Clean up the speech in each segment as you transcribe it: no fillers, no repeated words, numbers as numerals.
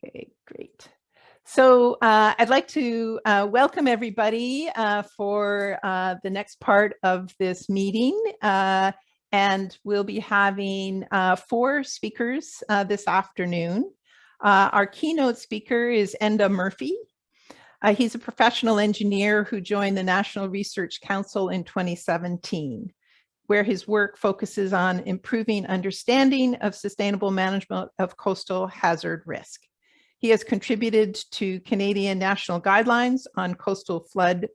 Okay, great. So I'd like to welcome everybody for the next part of this meeting. And we'll be having 4 speakers this afternoon. Our keynote speaker is Enda Murphy. He's a professional engineer who joined the National Research Council in 2017, where his work focuses on improving understanding of sustainable management of coastal hazard risk. He has contributed to Canadian national guidelines on coastal flood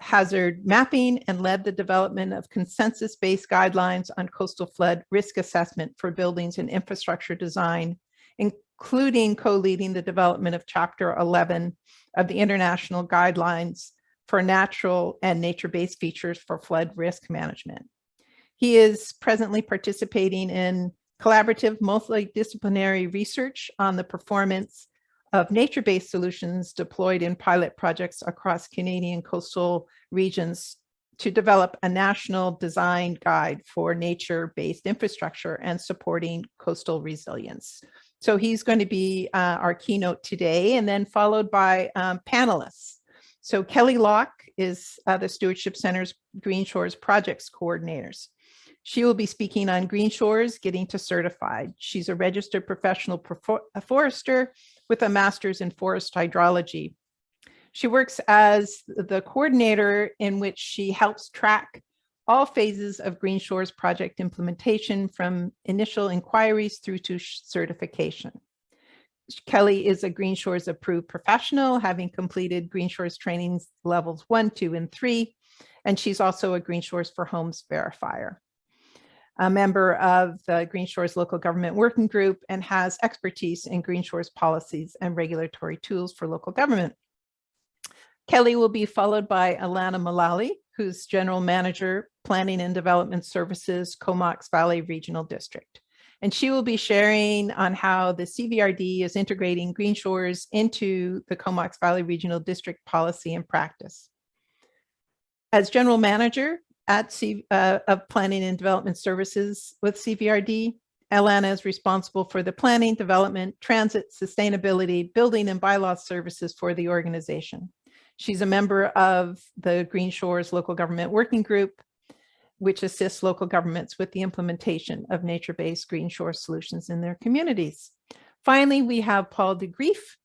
hazard mapping and led the development of consensus-based guidelines on coastal flood risk assessment for buildings and infrastructure design, including co-leading the development of Chapter 11 of the International Guidelines for Natural and Nature-Based Features for Flood Risk Management. He is presently participating in collaborative multidisciplinary research on the performance of nature-based solutions deployed in pilot projects across Canadian coastal regions to develop a national design guide for nature-based infrastructure and supporting coastal resilience. So he's going to be our keynote today, and then followed by panelists. So Kelly Loch is the Stewardship Centre's Green Shores Projects Coordinators. She will be speaking on Green Shores Getting to Certified. She's a registered professional forester with a master's in forest hydrology. She works as the coordinator, in which she helps track all phases of Green Shores project implementation, from initial inquiries through to certification. Kelly is a Green Shores approved professional, having completed Green Shores trainings levels 1, 2, and 3, and she's also a Green Shores for Homes verifier, a member of the Green Shores Local Government Working Group, and has expertise in Green Shores policies and regulatory tools for local government. Kelly will be followed by Alana Mullaly, who's General Manager, Planning and Development Services, Comox Valley Regional District. And she will be sharing on how the CVRD is integrating Green Shores into the Comox Valley Regional District policy and practice. As General Manager of Planning and Development Services with CVRD, Alana is responsible for the planning, development, transit, sustainability, building, and bylaw services for the organization. She's a member of the Green Shores Local Government Working Group, which assists local governments with the implementation of nature-based Green Shore solutions in their communities. Finally, we have Paul de Grief,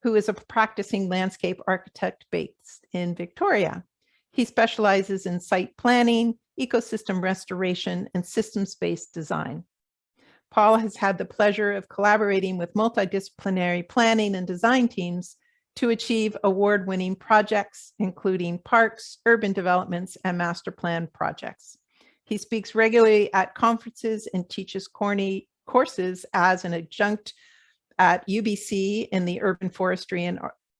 who is a practicing landscape architect based in Victoria. He specializes in site planning, ecosystem restoration, and systems-based design. Paul has had the pleasure of collaborating with multidisciplinary planning and design teams to achieve award-winning projects, including parks, urban developments, and master plan projects. He speaks regularly at conferences and teaches courses as an adjunct at UBC in the urban forestry and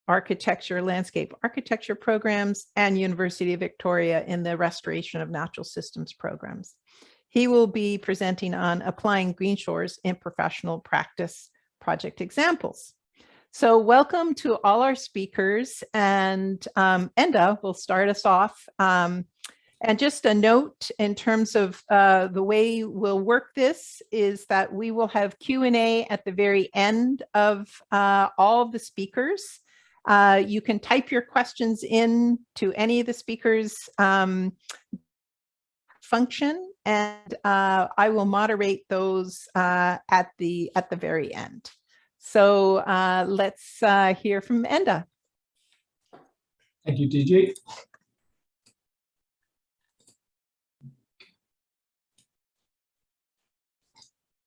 architecture, landscape architecture programs, and University of Victoria in the restoration of natural systems programs. He will be presenting on applying Green Shores in professional practice project examples. So welcome to all our speakers, and Enda will start us off. And just a note in terms of the way we'll work this is that we will have Q&A at the very end of all of the speakers. You can type your questions in to any of the speakers' function, and I will moderate those at the very end. So let's hear from Enda. Thank you, DJ.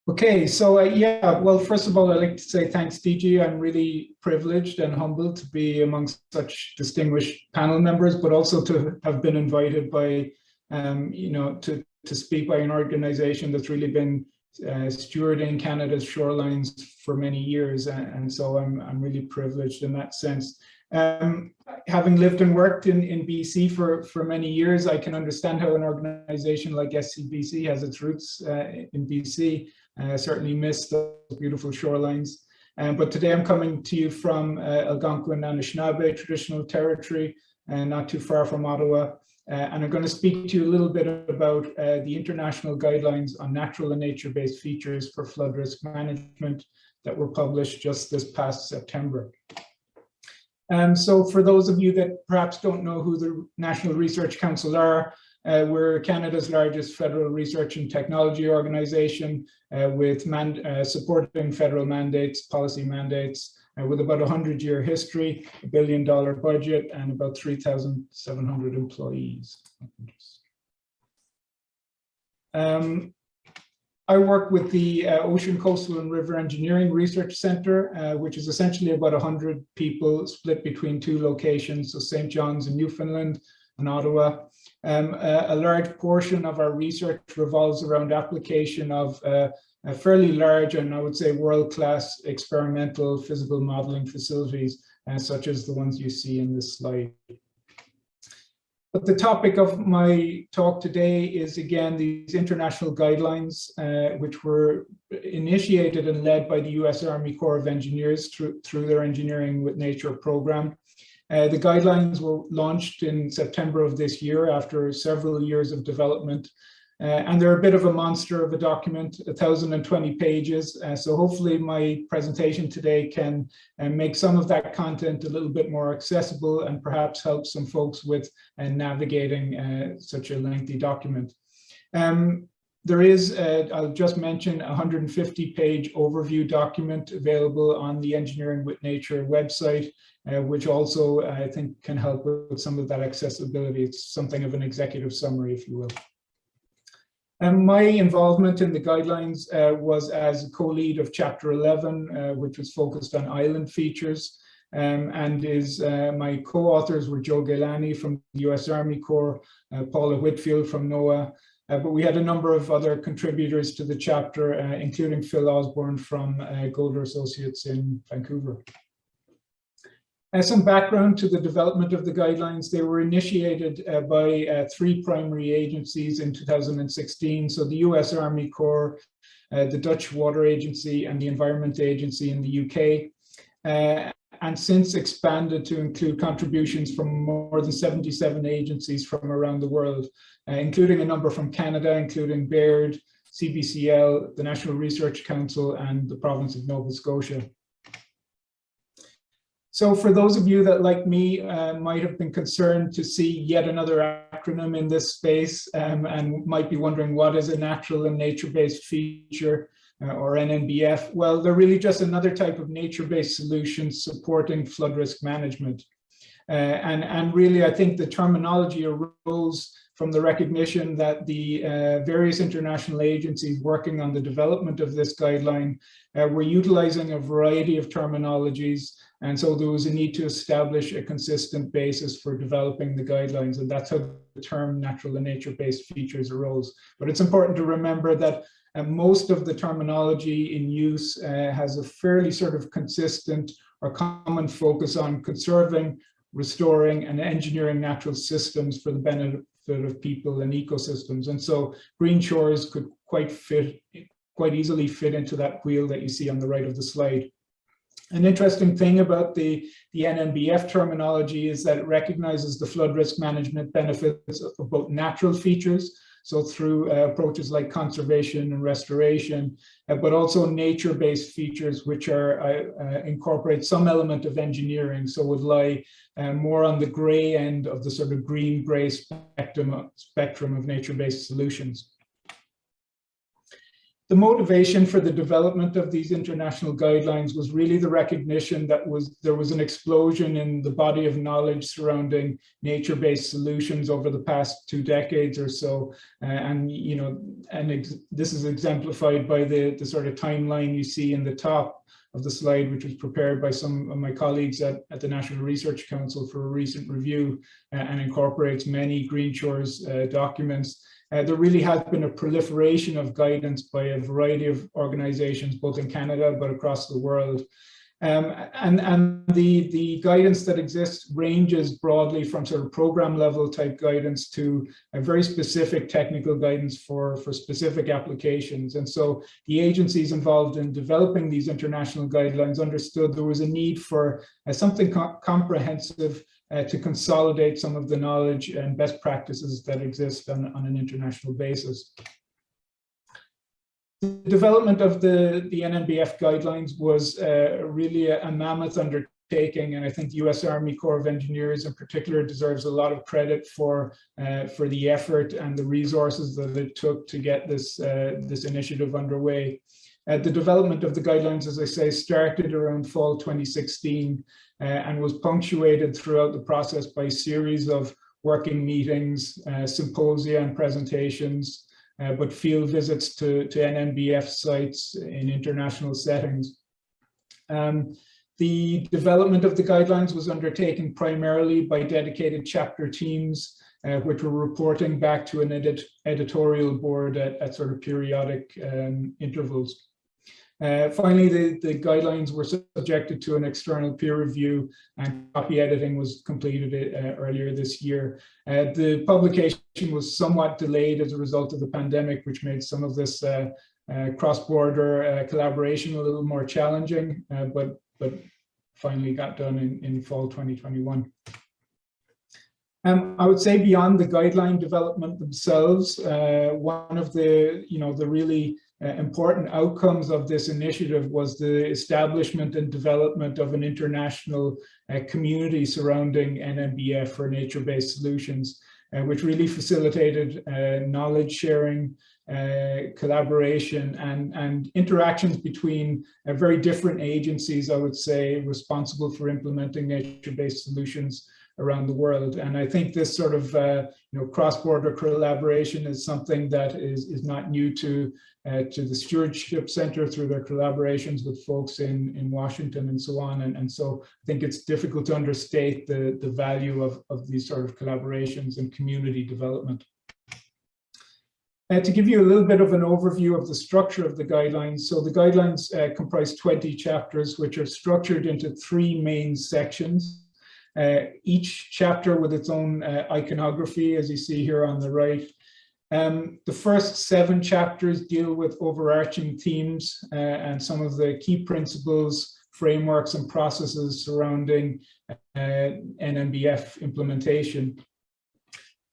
Okay, so yeah, well, first of all, I'd like to say thanks, DG. I'm really privileged and humbled to be amongst such distinguished panel members, but also to have been invited by, to speak by an organization that's really been stewarding Canada's shorelines for many years, and so I'm really privileged in that sense. Having lived and worked in BC for many years, I can understand how an organization like SCBC has its roots in BC. I certainly miss those beautiful shorelines. But today I'm coming to you from Algonquin and Anishinaabe traditional territory, not too far from Ottawa. And I'm going to speak to you a little bit about the international guidelines on natural and nature-based features for flood risk management, that were published just this past September. So for those of you that perhaps don't know who the National Research Council are, we're Canada's largest federal research and technology organization with supporting federal mandates, policy mandates, with about a 100-year history, $1 billion budget, and about 3,700 employees. I work with the Ocean, Coastal and River Engineering Research Centre, which is essentially about 100 people split between 2 locations, so St. John's in Newfoundland and Ottawa. A large portion of our research revolves around application of fairly large and I would say world-class experimental physical modeling facilities, such as the ones you see in this slide. But the topic of my talk today is again these international guidelines, which were initiated and led by the US Army Corps of Engineers through their Engineering with Nature program. The guidelines were launched in September of this year after several years of development. And they're a bit of a monster of a document, 1,020 pages. So hopefully my presentation today can make some of that content a little bit more accessible and perhaps help some folks with navigating such a lengthy document. There is, I'll just mention, a 150-page overview document available on the Engineering with Nature website, which also I think can help with some of that accessibility. It's something of an executive summary, if you will. My involvement in the guidelines was as co-lead of Chapter 11, which was focused on island features, and my co-authors were Joe Gailani from the US Army Corps, Paula Whitfield from NOAA, but we had a number of other contributors to the chapter, including Phil Osborne from Golder Associates in Vancouver. Some background to the development of the guidelines. They were initiated by 3 primary agencies in 2016. So the US Army Corps, the Dutch Water Agency and the Environment Agency in the UK. And since expanded to include contributions from more than 77 agencies from around the world, including a number from Canada, including BAIRD, CBCL, the National Research Council and the province of Nova Scotia. So for those of you that, like me, might have been concerned to see yet another acronym in this space and might be wondering what is a natural and nature-based feature or NNBF, well, they're really just another type of nature-based solution supporting flood risk management. And really, I think the terminology arose from the recognition that the various international agencies working on the development of this guideline were utilizing a variety of terminologies. And so there was a need to establish a consistent basis for developing the guidelines. And that's how the term natural and nature-based features arose. But it's important to remember that most of the terminology in use has a fairly sort of consistent or common focus on conserving, restoring and engineering natural systems for the benefit of people and ecosystems. And so green shores could quite easily fit into that wheel that you see on the right of the slide. An interesting thing about the NNBF terminology is that it recognizes the flood risk management benefits of both natural features, so through approaches like conservation and restoration, but also nature-based features which are incorporate some element of engineering, so would lie more on the gray end of the sort of green-gray spectrum of nature-based solutions. The motivation for the development of these international guidelines was really the recognition that there was an explosion in the body of knowledge surrounding nature-based solutions over the past 2 decades or so. This is exemplified by the sort of timeline you see in the top of the slide, which was prepared by some of my colleagues at the National Research Council for a recent review and incorporates many Green Shores documents. There really has been a proliferation of guidance by a variety of organizations, both in Canada, but across the world. And the guidance that exists ranges broadly from sort of program level type guidance to a very specific technical guidance for specific applications. And so the agencies involved in developing these international guidelines understood there was a need for something comprehensive to consolidate some of the knowledge and best practices that exist on an international basis. The development of the NNBF guidelines was really a mammoth undertaking, and I think the U.S. Army Corps of Engineers in particular deserves a lot of credit for the effort and the resources that it took to get this initiative underway. The development of the guidelines, as I say, started around fall 2016 and was punctuated throughout the process by a series of working meetings, symposia and presentations, but field visits to NNBF sites in international settings. The development of the guidelines was undertaken primarily by dedicated chapter teams, which were reporting back to an editorial board at sort of periodic intervals. Finally, the guidelines were subjected to an external peer review, and copy editing was completed earlier this year. The publication was somewhat delayed as a result of the pandemic, which made some of this cross-border collaboration a little more challenging, but finally got done in fall 2021. I would say beyond the guideline development themselves, one of the really important outcomes of this initiative was the establishment and development of an international community surrounding NNBF, or nature-based solutions, which really facilitated knowledge sharing, collaboration, and interactions between very different agencies, I would say, responsible for implementing nature-based solutions around the world. And I think this sort of cross-border collaboration is something that is not new to the Stewardship Centre through their collaborations with folks in Washington and so on. And so I think it's difficult to understate the value of these sort of collaborations and community development. To give you a little bit of an overview of the structure of the guidelines, so the guidelines comprise 20 chapters, which are structured into 3 main sections. Each chapter with its own iconography, as you see here on the right. The first 7 chapters deal with overarching themes and some of the key principles, frameworks, and processes surrounding NNBF implementation.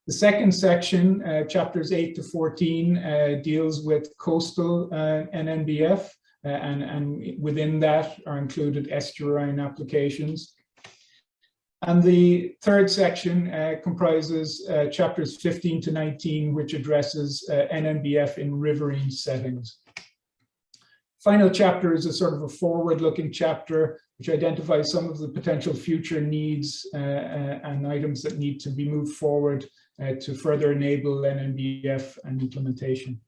The second section, chapters 8 to 14, deals with coastal NNBF, and within that are included estuarine applications. And the third section comprises chapters 15 to 19, which addresses NNBF in riverine settings. Final chapter is a sort of a forward-looking chapter, which identifies some of the potential future needs and items that need to be moved forward to further enable NNBF and implementation.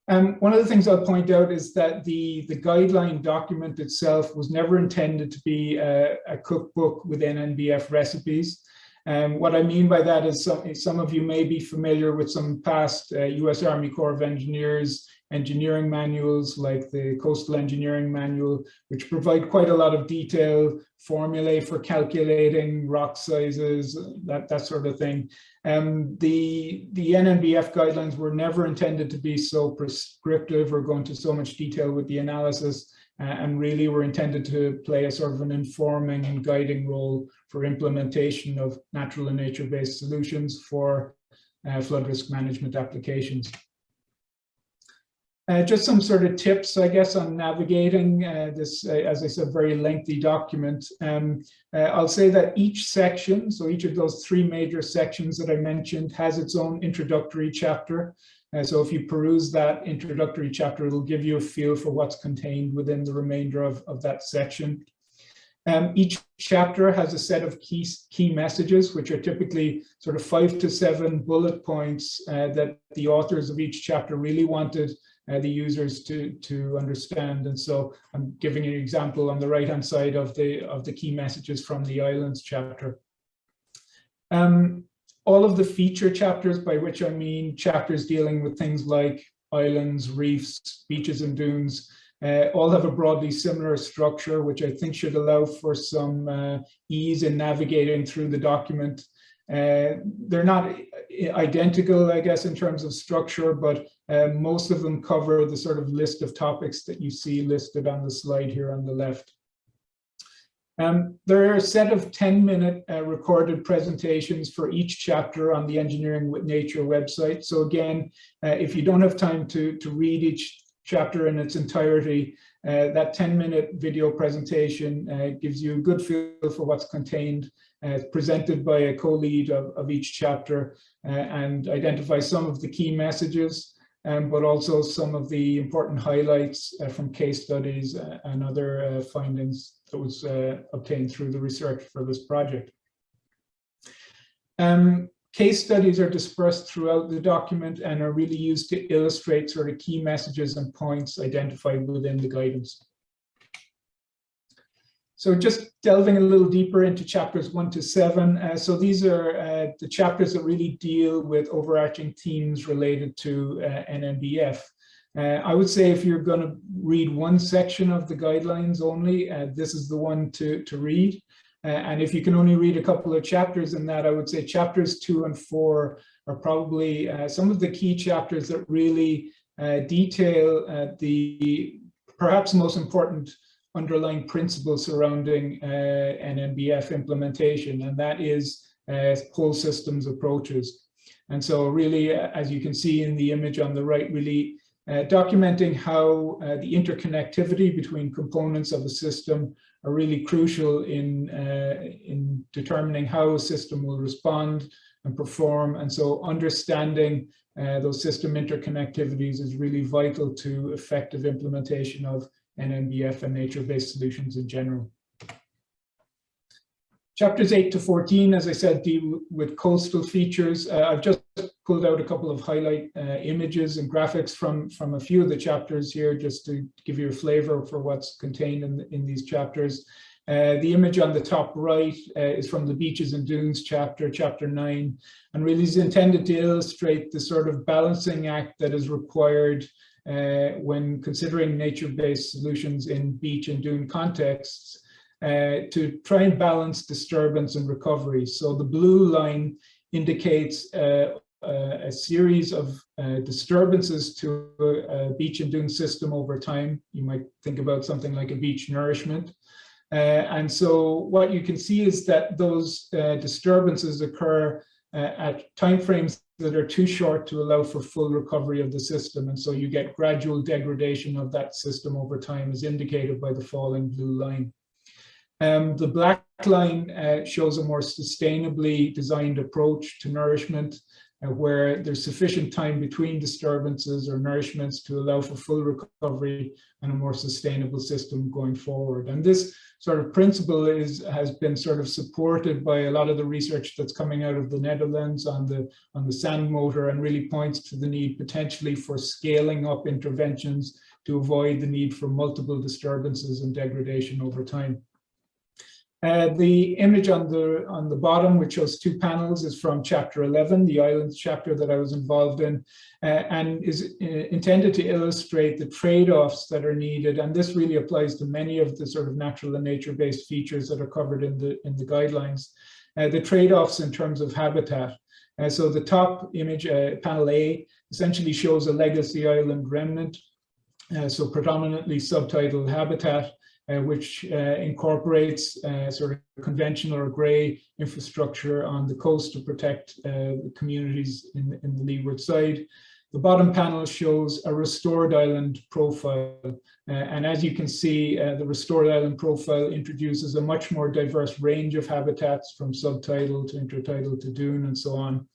One of the things I'll point out is that the guideline document itself was never intended to be a cookbook with NNBF recipes. What I mean by that is some of you may be familiar with some past U.S. Army Corps of Engineers engineering manuals, like the Coastal Engineering Manual, which provide quite a lot of detail, formulae for calculating rock sizes, that sort of thing. The NNBF guidelines were never intended to be so prescriptive or go into so much detail with the analysis, and really were intended to play a sort of an informing and guiding role for implementation of natural and nature-based solutions for flood risk management applications. Just some sort of tips, I guess, on navigating this, as I said, very lengthy document. I'll say that each section, so each of those 3 major sections that I mentioned, has its own introductory chapter. So if you peruse that introductory chapter, it'll give you a feel for what's contained within the remainder of that section. Each chapter has a set of key messages, which are typically sort of 5 to 7 bullet points that the authors of each chapter really wanted the users to understand. And so I'm giving you an example on the right-hand side of the key messages from the Islands chapter. All of the feature chapters, by which I mean chapters dealing with things like islands, reefs, beaches, and dunes, all have a broadly similar structure, which I think should allow for some ease in navigating through the document. They're not identical, I guess, in terms of structure, but most of them cover the sort of list of topics that you see listed on the slide here on the left. There are a set of 10-minute recorded presentations for each chapter on the Engineering with Nature website. So again, if you don't have time to read each chapter in its entirety, that 10-minute video presentation gives you a good feel for what's contained, presented by a co-lead of each chapter, and identifies some of the key messages, but also some of the important highlights from case studies and other findings that was obtained through the research for this project. Case studies are dispersed throughout the document and are really used to illustrate sort of key messages and points identified within the guidance. So just delving a little deeper into chapters 1 to 7. So these are the chapters that really deal with overarching themes related to NNBF. I would say if you're going to read one section of the guidelines only, this is the one to read. And if you can only read a couple of chapters in that, I would say chapters 2 and 4 are probably some of the key chapters that really detail the perhaps most important underlying principle surrounding NNBF implementation, and that is whole systems approaches. And so really, as you can see in the image on the right, really documenting how the interconnectivity between components of a system are really crucial in determining how a system will respond and perform. And so understanding those system interconnectivities is really vital to effective implementation of NNBF and nature-based solutions in general. Chapters 8 to 14, as I said, deal with coastal features. I've just pulled out a couple of highlight images and graphics from a few of the chapters here, just to give you a flavor for what's contained in these chapters. The image on the top right is from the Beaches and Dunes chapter, chapter 9, and really is intended to illustrate the sort of balancing act that is required when considering nature-based solutions in beach and dune contexts, to try and balance disturbance and recovery. So the blue line indicates a series of disturbances to a beach and dune system over time. You might think about something like a beach nourishment. And so what you can see is that those disturbances occur at timeframes that are too short to allow for full recovery of the system. And so you get gradual degradation of that system over time, as indicated by the falling blue line. The black line shows a more sustainably designed approach to nourishment, where there's sufficient time between disturbances or nourishments to allow for full recovery and a more sustainable system going forward. And this sort of principle has been sort of supported by a lot of the research that's coming out of the Netherlands on the sand motor, and really points to the need potentially for scaling up interventions to avoid the need for multiple disturbances and degradation over time. The image on the bottom, which shows two panels, is from chapter 11, the islands chapter that I was involved in, and is intended to illustrate the trade-offs that are needed. And this really applies to many of the sort of natural and nature-based features that are covered in the guidelines. The trade-offs in terms of habitat. So the top image, panel A, essentially shows a legacy island remnant, so predominantly subtidal habitat, which incorporates sort of conventional or grey infrastructure on the coast to protect the communities in the leeward side. The bottom panel shows a restored island profile. And as you can see, the restored island profile introduces a much more diverse range of habitats, from subtidal to intertidal to dune and so on.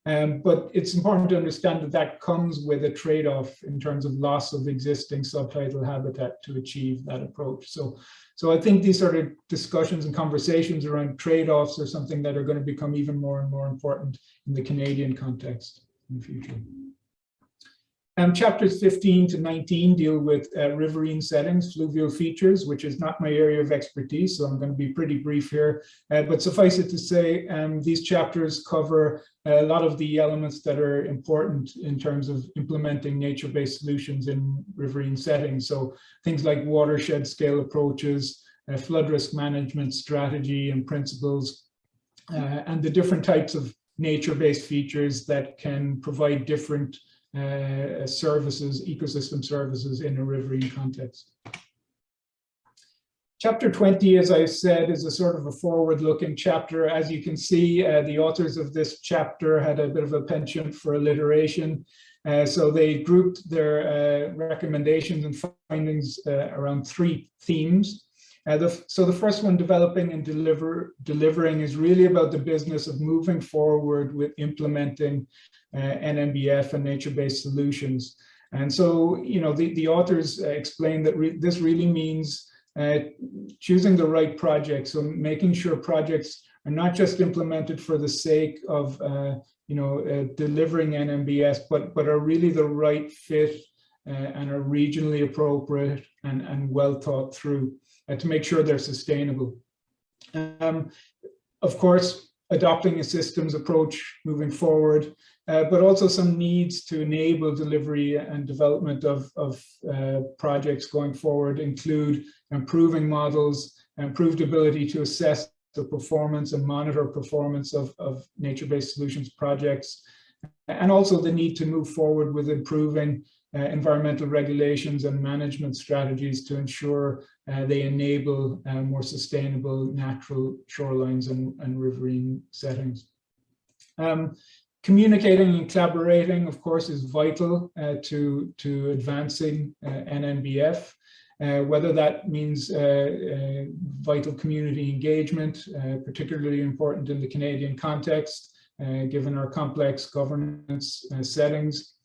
But it's important to understand that that comes with a trade-off in terms of loss of existing subtidal habitat to achieve that approach. So I think these sort of discussions and conversations around trade-offs are something that are going to become even more and more important in the Canadian context in the future. Chapters 15 to 19 deal with riverine settings, fluvial features, which is not my area of expertise, so I'm going to be pretty brief here. But suffice it to say, these chapters cover a lot of the elements that are important in terms of implementing nature-based solutions in riverine settings. So things like watershed scale approaches, flood risk management strategy and principles, and the different types of nature-based features that can provide different services, ecosystem services in a riverine context. Chapter 20, as I said, is a sort of a forward-looking chapter. As you can see, the authors of this chapter had a bit of a penchant for alliteration. So they grouped their recommendations and findings around 3 themes. So the first one, developing and delivering, is really about the business of moving forward with implementing NMBF and nature-based solutions. And so, you know, the authors explain that this really means choosing the right project. So making sure projects are not just implemented for the sake of, delivering NMBS, but are really the right fit and are regionally appropriate and well thought through to make sure they're sustainable. Of course, adopting a systems approach moving forward, but also some needs to enable delivery and development of projects going forward include improving models, improved ability to assess the performance and monitor performance of nature-based solutions projects, and also the need to move forward with improving environmental regulations and management strategies to ensure they enable more sustainable natural shorelines and riverine settings. Communicating and collaborating, of course, is vital to advancing NMBF, whether that means vital community engagement, particularly important in the Canadian context, given our complex governance settings.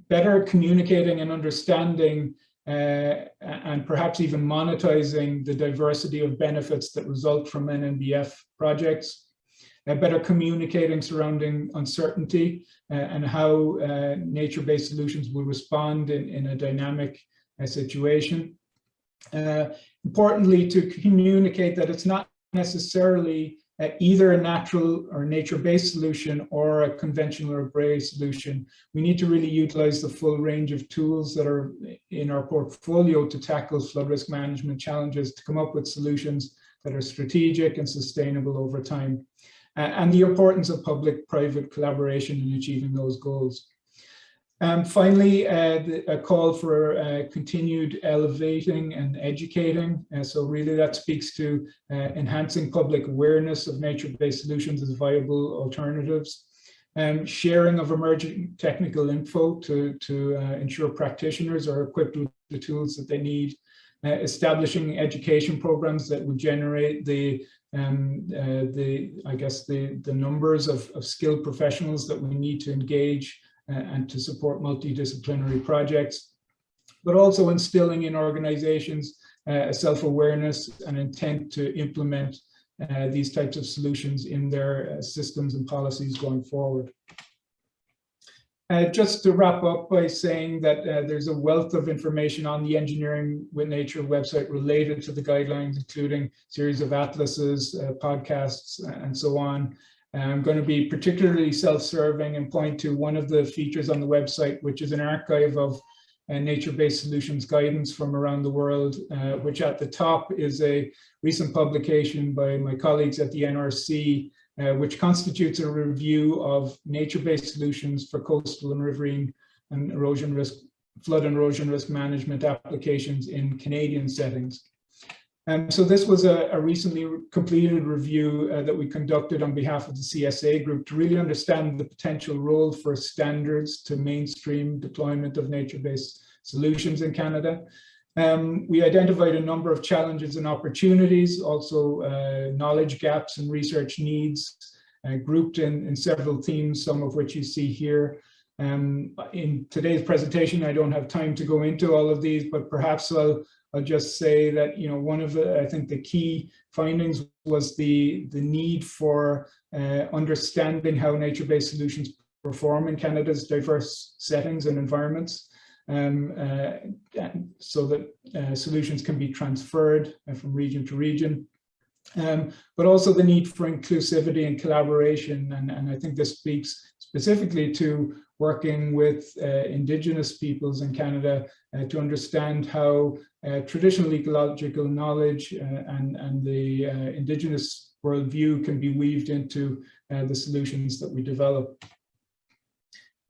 Better communicating and understanding and perhaps even monetizing the diversity of benefits that result from NMBF projects. Better communicating surrounding uncertainty and how nature-based solutions will respond in a dynamic situation. Importantly, to communicate that it's not necessarily either a natural or nature-based solution or a conventional or gray solution. We need to really utilize the full range of tools that are in our portfolio to tackle flood risk management challenges, to come up with solutions that are strategic and sustainable over time. And the importance of public-private collaboration in achieving those goals. Finally, a call for continued elevating and educating. So really that speaks to enhancing public awareness of nature-based solutions as viable alternatives. Sharing of emerging technical info to ensure practitioners are equipped with the tools that they need. Establishing education programs that would generate the numbers of skilled professionals that we need to engage and to support multidisciplinary projects, but also instilling in organizations a self-awareness and intent to implement these types of solutions in their systems and policies going forward. Just to wrap up by saying that there's a wealth of information on the Engineering with Nature website related to the guidelines, including a series of atlases, podcasts, and so on. I'm going to be particularly self-serving and point to one of the features on the website, which is an archive of nature-based solutions guidance from around the world, which at the top is a recent publication by my colleagues at the NRC, which constitutes a review of nature-based solutions for coastal and riverine and erosion risk, flood and erosion risk management applications in Canadian settings. And so this was a recently completed review that we conducted on behalf of the CSA group to really understand the potential role for standards to mainstream deployment of nature-based solutions in Canada. We identified a number of challenges and opportunities, also knowledge gaps and research needs, grouped in several themes, some of which you see here. In today's presentation, I don't have time to go into all of these, but perhaps I'll just say that, you know, one of the, I think the key findings was the need for understanding how nature-based solutions perform in Canada's diverse settings and environments. So that solutions can be transferred from region to region, but also the need for inclusivity and collaboration. And I think this speaks specifically to working with Indigenous peoples in Canada to understand how traditional ecological knowledge and the Indigenous worldview can be weaved into the solutions that we develop.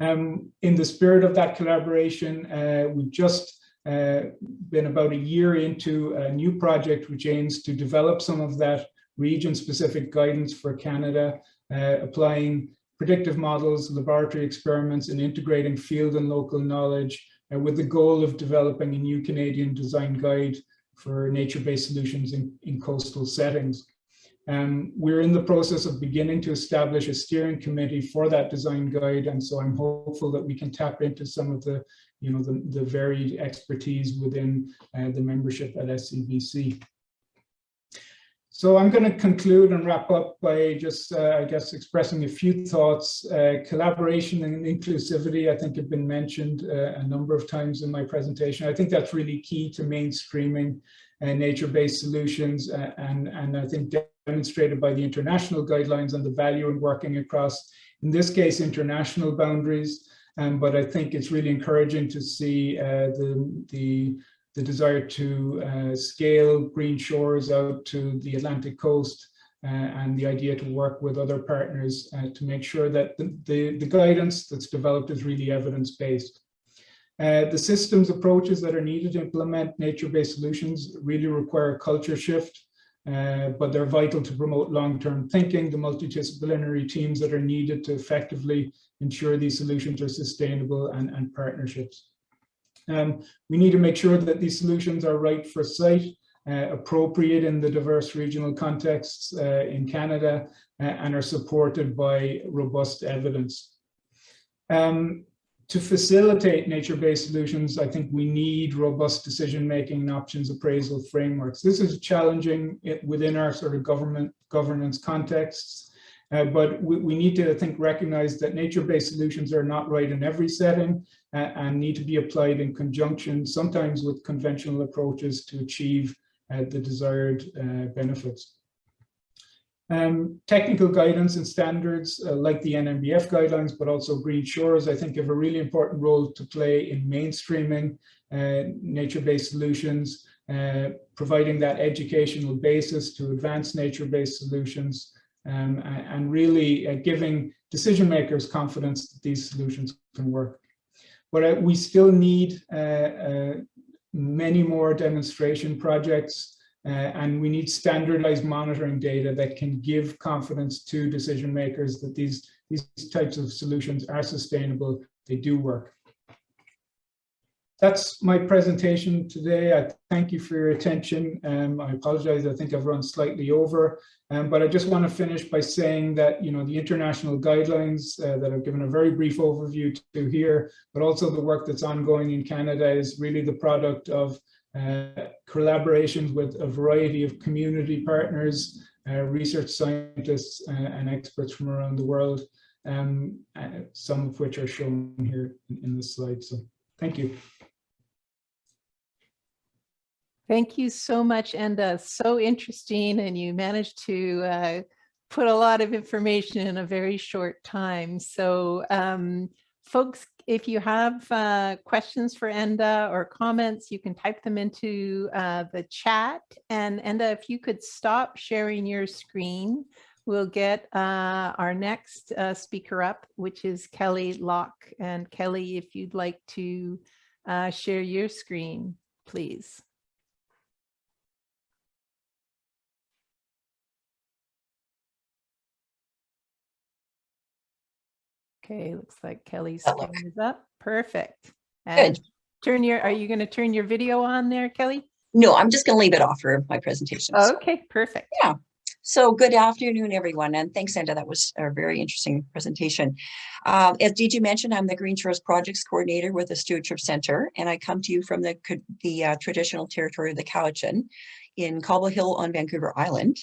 In the spirit of that collaboration, we've just been about a year into a new project which aims to develop some of that region-specific guidance for Canada, applying predictive models, laboratory experiments, and integrating field and local knowledge with the goal of developing a new Canadian design guide for nature-based solutions in coastal settings. We're in the process of beginning to establish a steering committee for that design guide, and so I'm hopeful that we can tap into some of the, the varied expertise within the membership at SCBC. So I'm going to conclude and wrap up by just, I guess, expressing a few thoughts. Collaboration and inclusivity, I think, have been mentioned a number of times in my presentation. I think that's really key to mainstreaming nature-based solutions, and I think demonstrated by the international guidelines and the value in working across, in this case, international boundaries. But I think it's really encouraging to see the desire to scale green shores out to the Atlantic coast, and the idea to work with other partners to make sure that the guidance that's developed is really evidence-based. The systems approaches that are needed to implement nature-based solutions really require a culture shift, but they're vital to promote long-term thinking, the multidisciplinary teams that are needed to effectively ensure these solutions are sustainable, and partnerships. We need to make sure that these solutions are right for site, appropriate in the diverse regional contexts in Canada, and are supported by robust evidence. To facilitate nature-based solutions, I think we need robust decision-making and options appraisal frameworks. This is challenging within our sort of governance contexts, but we need to, I think, recognize that nature-based solutions are not right in every setting, and need to be applied in conjunction, sometimes with conventional approaches, to achieve the desired benefits. Technical guidance and standards like the NMBF guidelines, but also Green Shores, I think, have a really important role to play in mainstreaming nature-based solutions, providing that educational basis to advance nature-based solutions, and really giving decision makers confidence that these solutions can work. But we still need many more demonstration projects, and we need standardized monitoring data that can give confidence to decision makers that these types of solutions are sustainable, they do work. That's my presentation today. I thank you for your attention. I apologize, I think I've run slightly over, but I just want to finish by saying that, the international guidelines that I've given a very brief overview to here, but also the work that's ongoing in Canada, is really the product of collaborations with a variety of community partners, research scientists, and experts from around the world, some of which are shown here in the slide. So thank you. Thank you so much, Enda. So interesting, and you managed to put a lot of information in a very short time. So folks, if you have questions for Enda or comments, you can type them into the chat. And Enda, if you could stop sharing your screen, we'll get our next speaker up, which is Kelly Loch. And Kelly, if you'd like to share your screen, please. Okay, looks like Kelly's screen is up. Perfect. And Good. Are you going to turn your video on there, Kelly? No, I'm just going to leave it off for my presentation. Okay, perfect. Yeah. So good afternoon, everyone. And thanks, Enda. That was a very interesting presentation. As DG mentioned, I'm the Green Shores Projects Coordinator with the Stewardship Centre, and I come to you from the traditional territory of the Cowichan in Cobble Hill on Vancouver Island.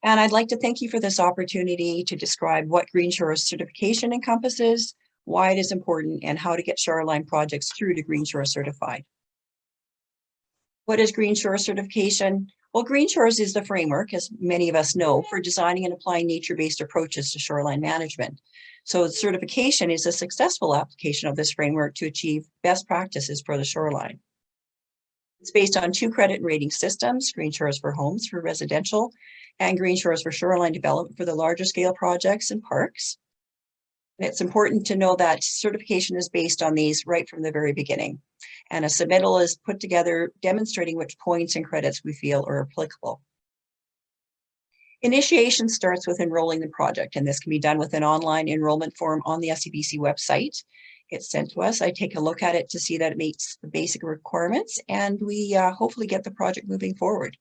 And I'd like to thank you for this opportunity to describe what Green Shores certification encompasses, why it is important, and how to get shoreline projects through to Green Shores certified. What is Green Shores certification? Well, Green Shores is the framework, as many of us know, for designing and applying nature-based approaches to shoreline management. So certification is a successful application of this framework to achieve best practices for the shoreline. It's based on 2 credit rating systems, Green Shores for homes for residential, and Green Shores for shoreline development for the larger scale projects and parks. It's important to know that certification is based on these right from the very beginning. And a submittal is put together demonstrating which points and credits we feel are applicable. Initiation starts with enrolling the project, and this can be done with an online enrollment form on the SCBC website. It's sent to us. I take a look at it to see that it meets the basic requirements, and we hopefully get the project moving forward.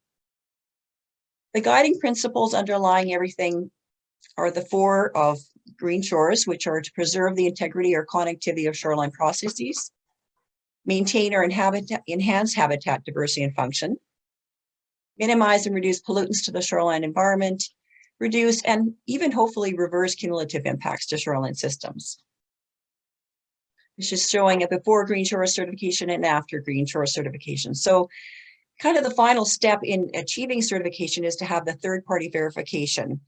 The guiding principles underlying everything are the 4 of green shores, which are to preserve the integrity or connectivity of shoreline processes, maintain or enhance habitat diversity and function, minimize and reduce pollutants to the shoreline environment, reduce and even hopefully reverse cumulative impacts to shoreline systems. It's just showing it before green shore certification and after green shore certification. So kind of the final step in achieving certification is to have the third-party verification.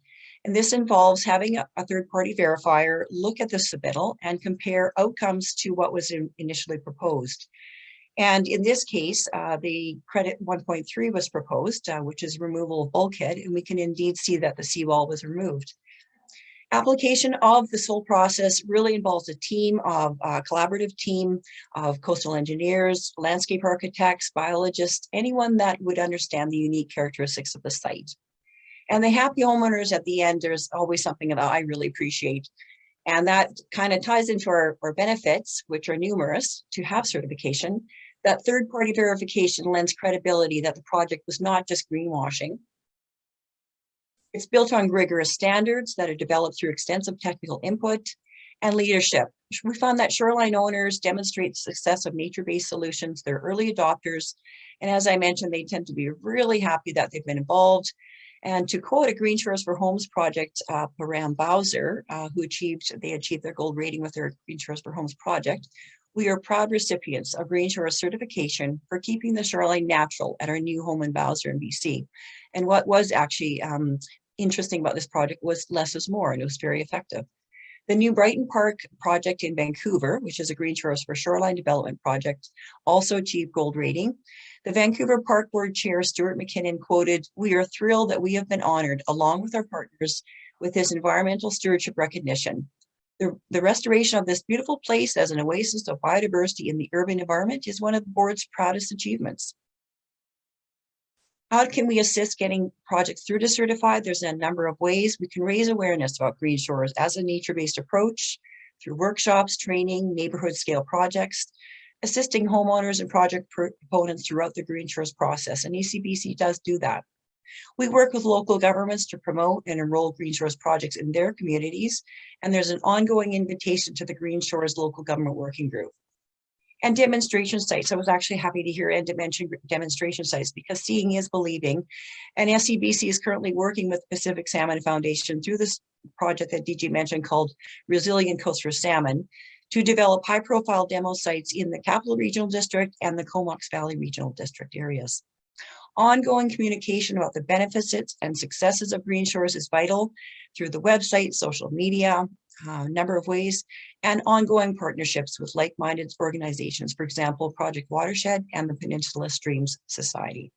And this involves having a third-party verifier look at the submittal and compare outcomes to what was initially proposed. And in this case, the credit 1.3 was proposed, which is removal of bulkhead, and we can indeed see that the seawall was removed. Application of this whole process really involves a team of collaborative team of coastal engineers, landscape architects, biologists, anyone that would understand the unique characteristics of the site. And the happy homeowners at the end, there's always something that I really appreciate. And that kind of ties into our benefits, which are numerous to have certification. That third-party verification lends credibility that the project was not just greenwashing. It's built on rigorous standards that are developed through extensive technical input and leadership. We found that shoreline owners demonstrate the success of nature-based solutions. They're early adopters. And as I mentioned, they tend to be really happy that they've been involved. And to quote a Green Shores for Homes project, Param Bowser, who achieved their gold rating with their Green Shores for Homes project, we are proud recipients of Green Shores certification for keeping the shoreline natural at our new home in Bowser in BC. And what was actually interesting about this project was less is more, and it was very effective. The new Brighton Park project in Vancouver, which is a Green Shores for Shoreline Development project, also achieved gold rating. The Vancouver Park Board Chair, Stuart McKinnon, quoted, "We are thrilled that we have been honored, along with our partners, with this environmental stewardship recognition. The restoration of this beautiful place as an oasis of biodiversity in the urban environment is one of the board's proudest achievements." How can we assist getting projects through to certified? There's a number of ways we can raise awareness about green shores as a nature-based approach through workshops, training, neighborhood scale projects, assisting homeowners and project proponents throughout the green shores process. And ECBC does do that. We work with local governments to promote and enroll Green Shores projects in their communities. And there's an ongoing invitation to the Green Shores Local Government Working Group. And demonstration sites. I was actually happy to hear Enda mention demonstration sites because seeing is believing. And SCBC is currently working with Pacific Salmon Foundation through this project that DJ mentioned called Resilient Coast for Salmon to develop high-profile demo sites in the Capital Regional District and the Comox Valley Regional District areas. Ongoing communication about the benefits and successes of Green Shores is vital through the website, social media, a number of ways, and ongoing partnerships with like-minded organizations, for example, Project Watershed and the Peninsula Streams Society.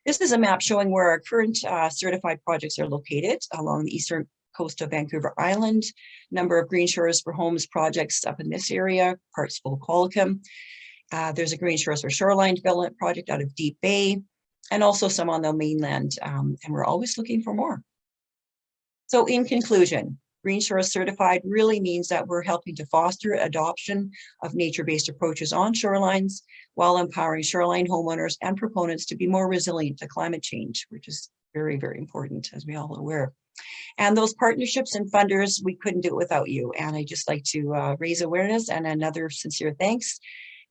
This is a map showing where our current certified projects are located along the eastern coast of Vancouver Island, number of Green Shores for Homes projects up in this area, parts full Qualicum. There's a Green Shores for Shoreline Development project out of Deep Bay, and also some on the mainland, and we're always looking for more. So in conclusion, Green Shores Certified really means that we're helping to foster adoption of nature-based approaches on shorelines while empowering shoreline homeowners and proponents to be more resilient to climate change, which is very, very important, as we all are aware. And those partnerships and funders, we couldn't do it without you. And I'd just like to raise awareness and another sincere thanks.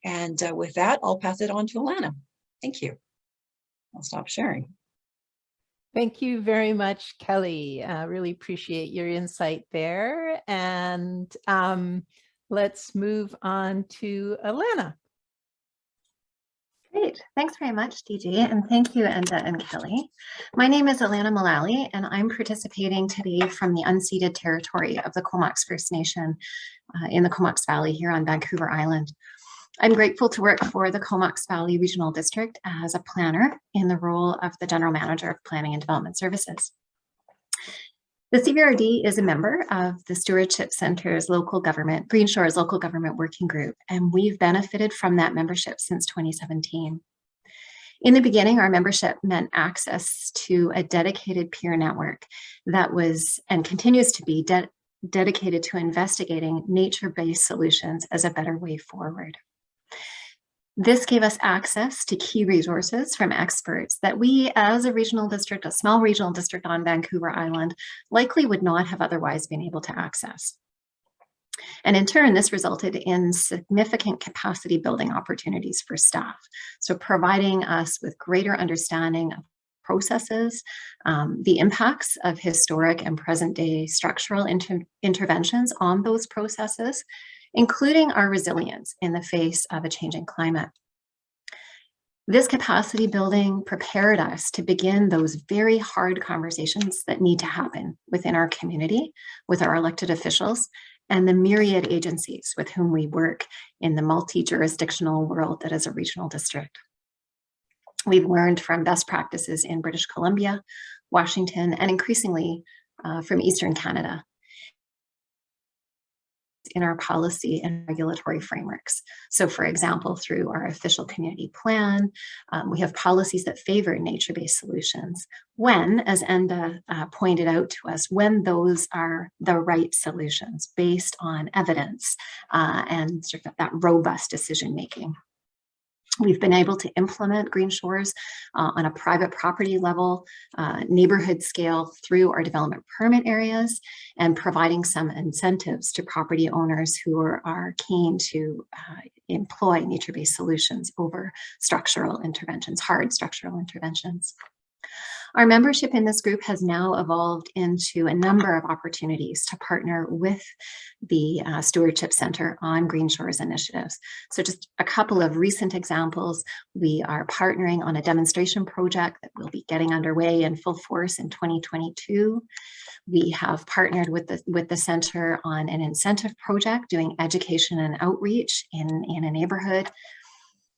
And with that, I'll pass it on to Alana. Thank you. I'll stop sharing. Thank you very much, Kelly. Really appreciate your insight there. And let's move on to Alana. Great. Thanks very much, DG. And thank you, Enda and Kelly. My name is Alana Mullaly, and I'm participating today from the unceded territory of the Comox First Nation in the Comox Valley here on Vancouver Island. I'm grateful to work for the Comox Valley Regional District as a planner in the role of the General Manager of Planning and Development Services. The CVRD is a member of the Stewardship Centre's Green Shores Local Government Working Group, and we've benefited from that membership since 2017. In the beginning, our membership meant access to a dedicated peer network that was and continues to be dedicated to investigating nature-based solutions as a better way forward. This gave us access to key resources from experts that we, as a regional district, a small regional district on Vancouver Island, likely would not have otherwise been able to access. And in turn, this resulted in significant capacity building opportunities for staff. So providing us with greater understanding of processes, the impacts of historic and present day structural interventions on those processes, including our resilience in the face of a changing climate. This capacity building prepared us to begin those very hard conversations that need to happen within our community, with our elected officials, and the myriad agencies with whom we work in the multi-jurisdictional world that is a regional district. We've learned from best practices in British Columbia, Washington, and increasingly from Eastern Canada in our policy and regulatory frameworks. So for example, through our official community plan, we have policies that favor nature-based solutions when, as Enda pointed out to us, when those are the right solutions based on evidence and sort of that robust decision-making. We've been able to implement Green Shores on a private property level, neighborhood scale through our development permit areas, and providing some incentives to property owners who are keen to employ nature-based solutions over structural interventions, hard structural interventions. Our membership in this group has now evolved into a number of opportunities to partner with the Stewardship Centre on Green Shores initiatives. So just a couple of recent examples, we are partnering on a demonstration project that will be getting underway in full force in 2022. We have partnered with the Centre on an incentive project doing education and outreach in a neighborhood.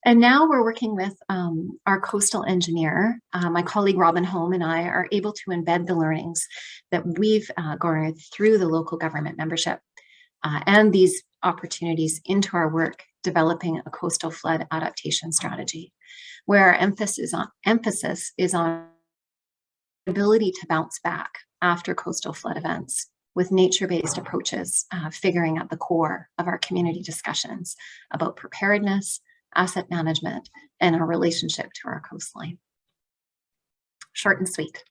And now we're working with our coastal engineer. My colleague Robin Holm and I are able to embed the learnings that we've garnered through the local government membership and these opportunities into our work developing a coastal flood adaptation strategy, where our emphasis is on the ability to bounce back after coastal flood events with nature-based approaches, figuring out the core of our community discussions about preparedness, asset management, and our relationship to our coastline. Short and sweet.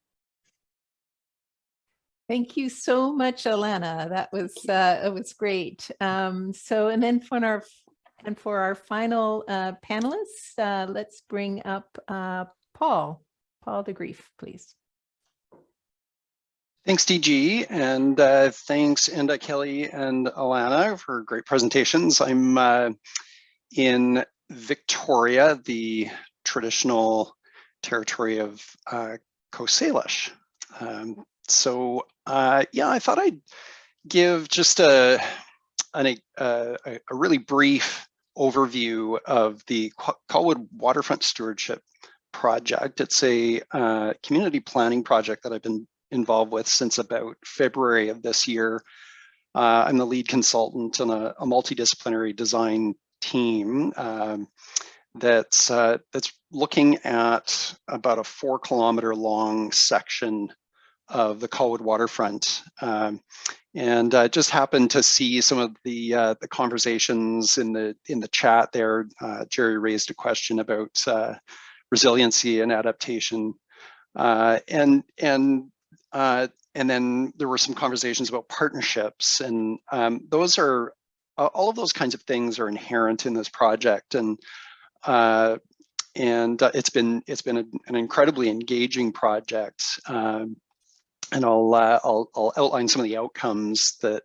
Thank you so much, Alana. That was it was great. And then for our final panelists, let's bring up Paul de Grief, please. Thanks, DG, and thanks, Enda, Kelly, and Alana for great presentations. I'm in Victoria, the traditional territory of Coast Salish. Yeah, I thought I'd give just a really brief overview of the Colwood Waterfront Stewardship Project. It's a community planning project that I've been involved with since about February of this year. I'm the lead consultant on a multidisciplinary design team that's looking at about a 4-kilometer long section of the Colwood Waterfront, and just happened to see some of the conversations in the chat there. Jerry raised a question about resiliency and adaptation, and then there were some conversations about partnerships, and those are all of those kinds of things are inherent in this project, and it's been an incredibly engaging project, and I'll outline some of the outcomes that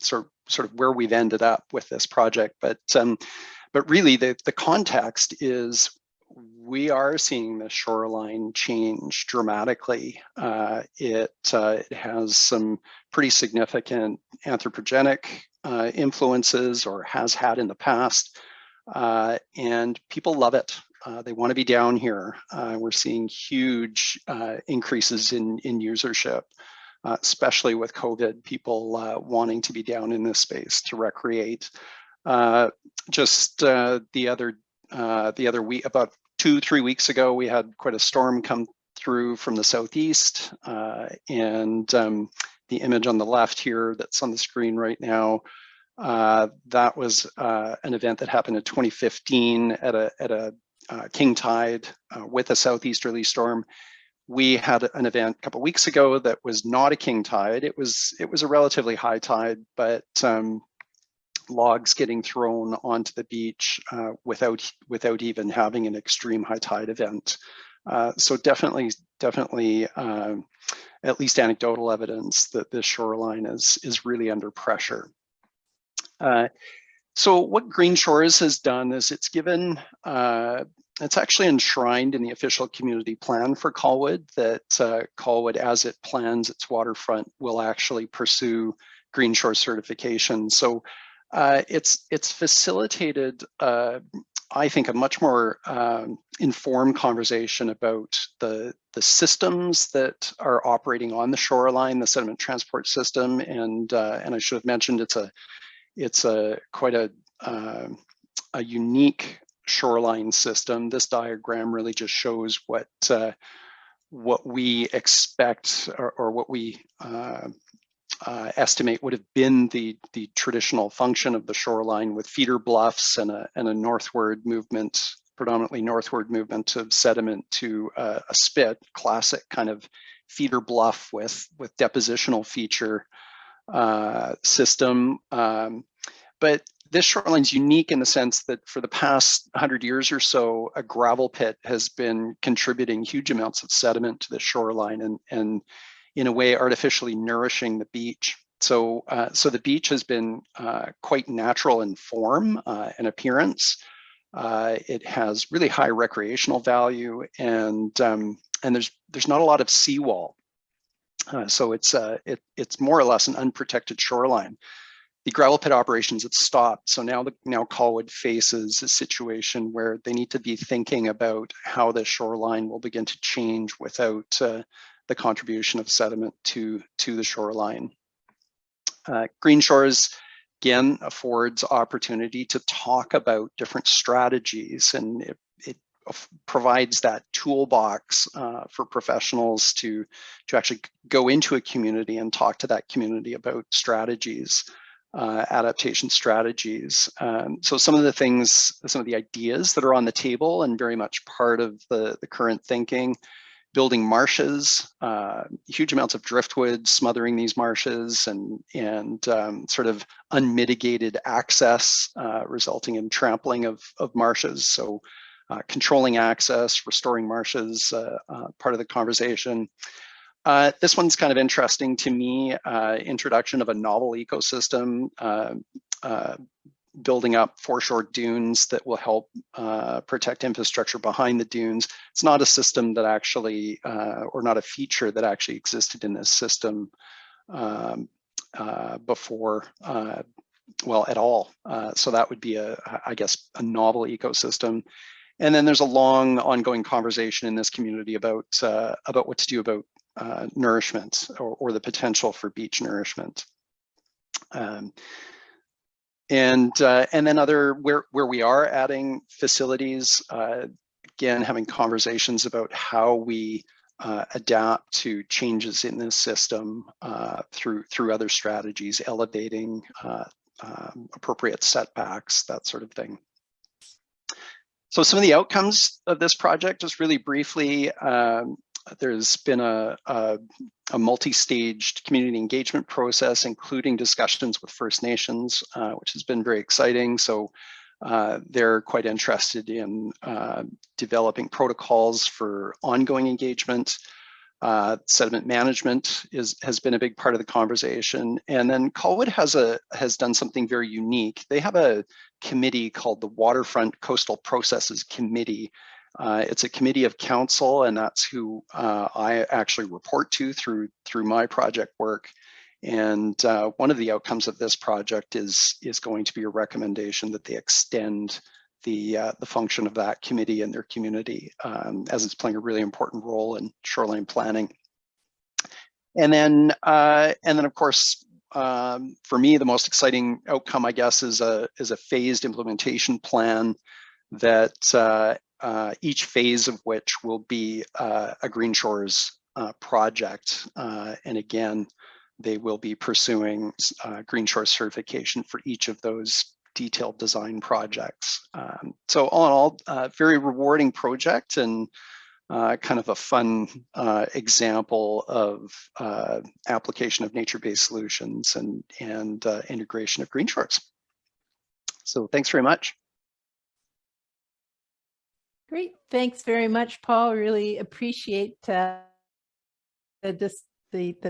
sort of where we've ended up with this project, but really the context is we are seeing the shoreline change dramatically. It has some pretty significant anthropogenic influences, or has had in the past, and people love it. They want to be down here. We're seeing huge increases in usership. especially with COVID, people wanting to be down in this space to recreate. Just the other week, about 2-3 weeks ago, we had quite a storm come through from the southeast, and the image on the left here that's on the screen right now, that was an event that happened in 2015 at a king tide with a southeasterly storm. We had an event a couple of weeks ago that was not a king tide. It was a relatively high tide, but logs getting thrown onto the beach without even having an extreme high tide event. So definitely, at least anecdotal evidence that this shoreline is really under pressure. So what Green Shores has done is it's given, it's actually enshrined in the official community plan for Colwood that Colwood, as it plans its waterfront, will actually pursue Green Shore certification. So it's facilitated, I think, a much more informed conversation about the systems that are operating on the shoreline, the sediment transport system, and I should have mentioned it's quite a unique shoreline system. This diagram really just shows what we expect or what we estimate would have been the traditional function of the shoreline, with feeder bluffs and a northward movement, predominantly northward movement of sediment to a spit, classic kind of feeder bluff with depositional feature system. But this shoreline is unique in the sense that for the past 100 years or so, a gravel pit has been contributing huge amounts of sediment to the shoreline and in a way artificially nourishing the beach. So the beach has been quite natural in form and appearance. It has really high recreational value, and there's not a lot of seawall. So it's more or less an unprotected shoreline. The gravel pit operations have stopped, so now Colwood faces a situation where they need to be thinking about how the shoreline will begin to change without the contribution of sediment to the shoreline. Green Shores, again, affords opportunity to talk about different strategies, and it provides that toolbox for professionals to actually go into a community and talk to that community about strategies. Adaptation strategies. So some of the ideas that are on the table and very much part of the current thinking: building marshes, huge amounts of driftwood smothering these marshes, and sort of unmitigated access resulting in trampling of marshes. So controlling access, restoring marshes, part of the conversation. This one's kind of interesting to me, introduction of a novel ecosystem, building up foreshore dunes that will help protect infrastructure behind the dunes. It's not a system that actually, or not a feature that actually existed in this system before, well, at all. So that would be I guess, a novel ecosystem. And then there's a long ongoing conversation in this community about what to do about nourishment or the potential for beach nourishment. And then where we are adding facilities, again, having conversations about how we adapt to changes in this system through other strategies, elevating appropriate setbacks, that sort of thing. So some of the outcomes of this project, just really briefly, there's been a multi-staged community engagement process, including discussions with First Nations, which has been very exciting. So they're quite interested in developing protocols for ongoing engagement. Sediment management has been a big part of the conversation. And then Colwood has done something very unique. They have a committee called the Waterfront Coastal Processes Committee. It's a committee of council, and that's who I actually report to through my project work. And one of the outcomes of this project is going to be a recommendation that they extend the function of that committee in their community, as it's playing a really important role in shoreline planning. then of course, for me, the most exciting outcome, I guess, is a phased implementation plan that each phase of which will be a Green Shores project. And again, they will be pursuing Green Shores certification for each of those detailed design projects. So all in all, very rewarding project, and kind of a fun example of application of nature-based solutions and integration of Green Shores. So thanks very much. Great, thanks very much, Paul. Really appreciate the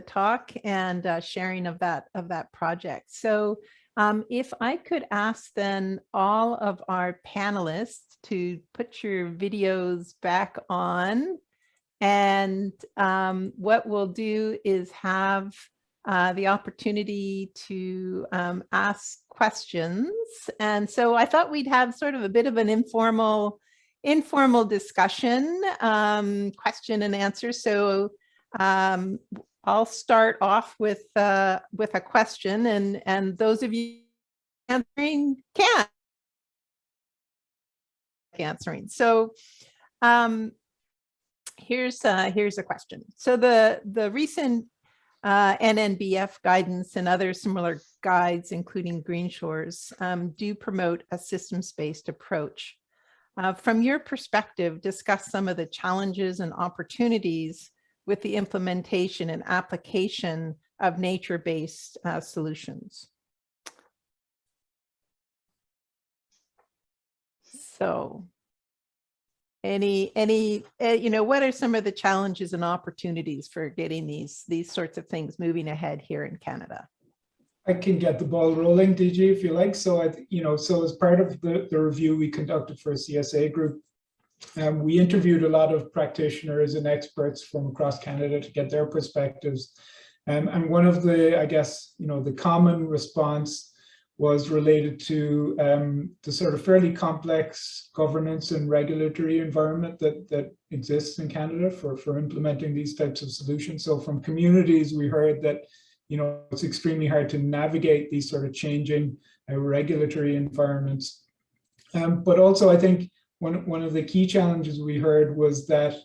talk and sharing of that project. So if I could ask then all of our panelists to put your videos back on, and what we'll do is have the opportunity to ask questions. And so I thought we'd have sort of a bit of an informal discussion, question and answer. So I'll start off with a question, and those of you answering can answering. So here's a question. So the recent NNBF guidance and other similar guides, including Green Shores, do promote a systems-based approach. From your perspective, discuss some of the challenges and opportunities with the implementation and application of nature-based solutions. So what are some of the challenges and opportunities for getting these sorts of things moving ahead here in Canada? I can get the ball rolling, DG, if you like. So, so as part of the review we conducted for a CSA group, we interviewed a lot of practitioners and experts from across Canada to get their perspectives. And one of the, I guess, the common response was related to the sort of fairly complex governance and regulatory environment that exists in Canada for implementing these types of solutions. So from communities, we heard that it's extremely hard to navigate these sort of changing regulatory environments. But also, I think one of the key challenges we heard was that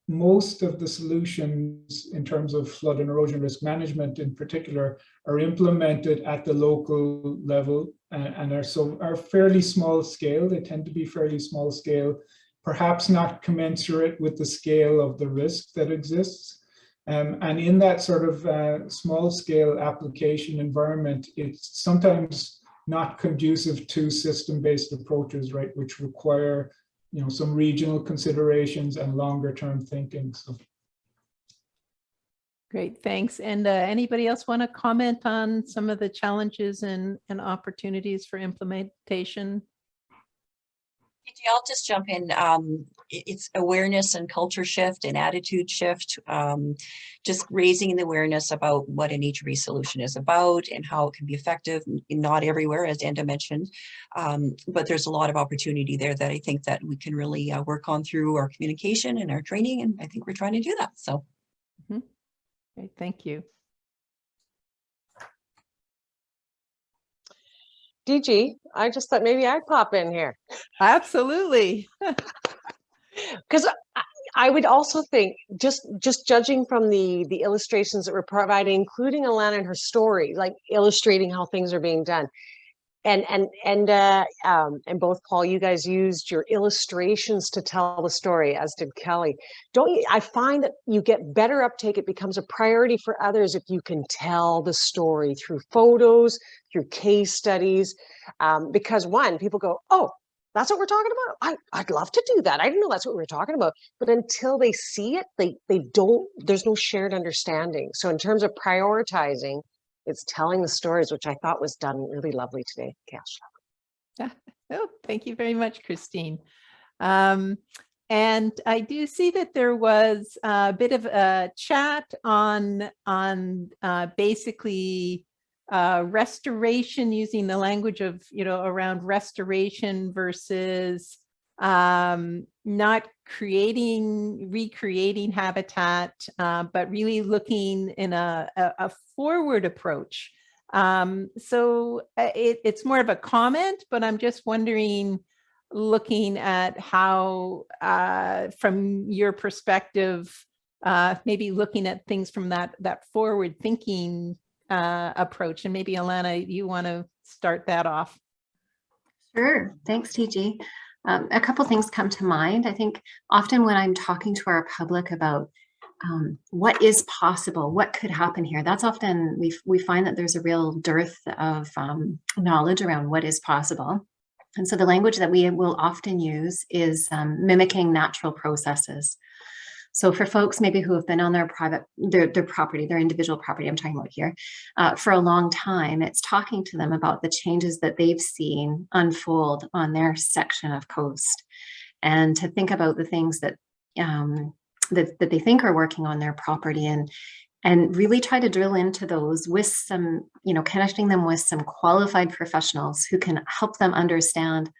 most of the solutions in terms of flood and erosion risk management in particular are implemented at the local level and are fairly small scale. They tend to be fairly small scale, perhaps not commensurate with the scale of the risk that exists. And in that sort of small scale application environment, it's sometimes not conducive to system-based approaches, right, which require some regional considerations and longer term thinking. So. Great, thanks. And anybody else want to comment on some of the challenges and opportunities for implementation? I'll just jump in. It's awareness and culture shift and attitude shift, just raising the awareness about what a nature-based solution is about and how it can be effective. Not everywhere, as Enda mentioned, but there's a lot of opportunity there that I think that we can really work on through our communication and our training, and I think we're trying to do that. So, Great, thank you. DG, I just thought maybe I'd pop in here. Absolutely. Because I would also think, just judging from the illustrations that were provided, including Alana and her story, like illustrating how things are being done. And both Paul, you guys used your illustrations to tell the story, as did Kelly. Don't you? I find that you get better uptake. It becomes a priority for others if you can tell the story through photos, through case studies, because one, people go, oh, that's what we're talking about. I'd love to do that. I didn't know that's what we were talking about. But until they see it, they don't. There's no shared understanding. So in terms of prioritizing, it's telling the stories, which I thought was done really lovely today. Cash. Oh, thank you very much, Christine. And I do see that there was a bit of a chat on basically restoration, using the language of, around restoration versus not recreating habitat, but really looking in a forward approach. So it's more of a comment, but I'm just wondering, looking at how, from your perspective, maybe looking at things from that forward thinking approach. And maybe Alana, you want to start that off? Sure. Thanks, TG. A couple things come to mind. I think often when I'm talking to our public about what is possible, what could happen here, that's often, we find that there's a real dearth of knowledge around what is possible. And so the language that we will often use is mimicking natural processes. So for folks maybe who have been on their property, their individual property, I'm talking about here, for a long time, it's talking to them about the changes that they've seen unfold on their section of coast, and to think about the things that that they think are working on their property, and really try to drill into those with some, connecting them with some qualified professionals who can help them understand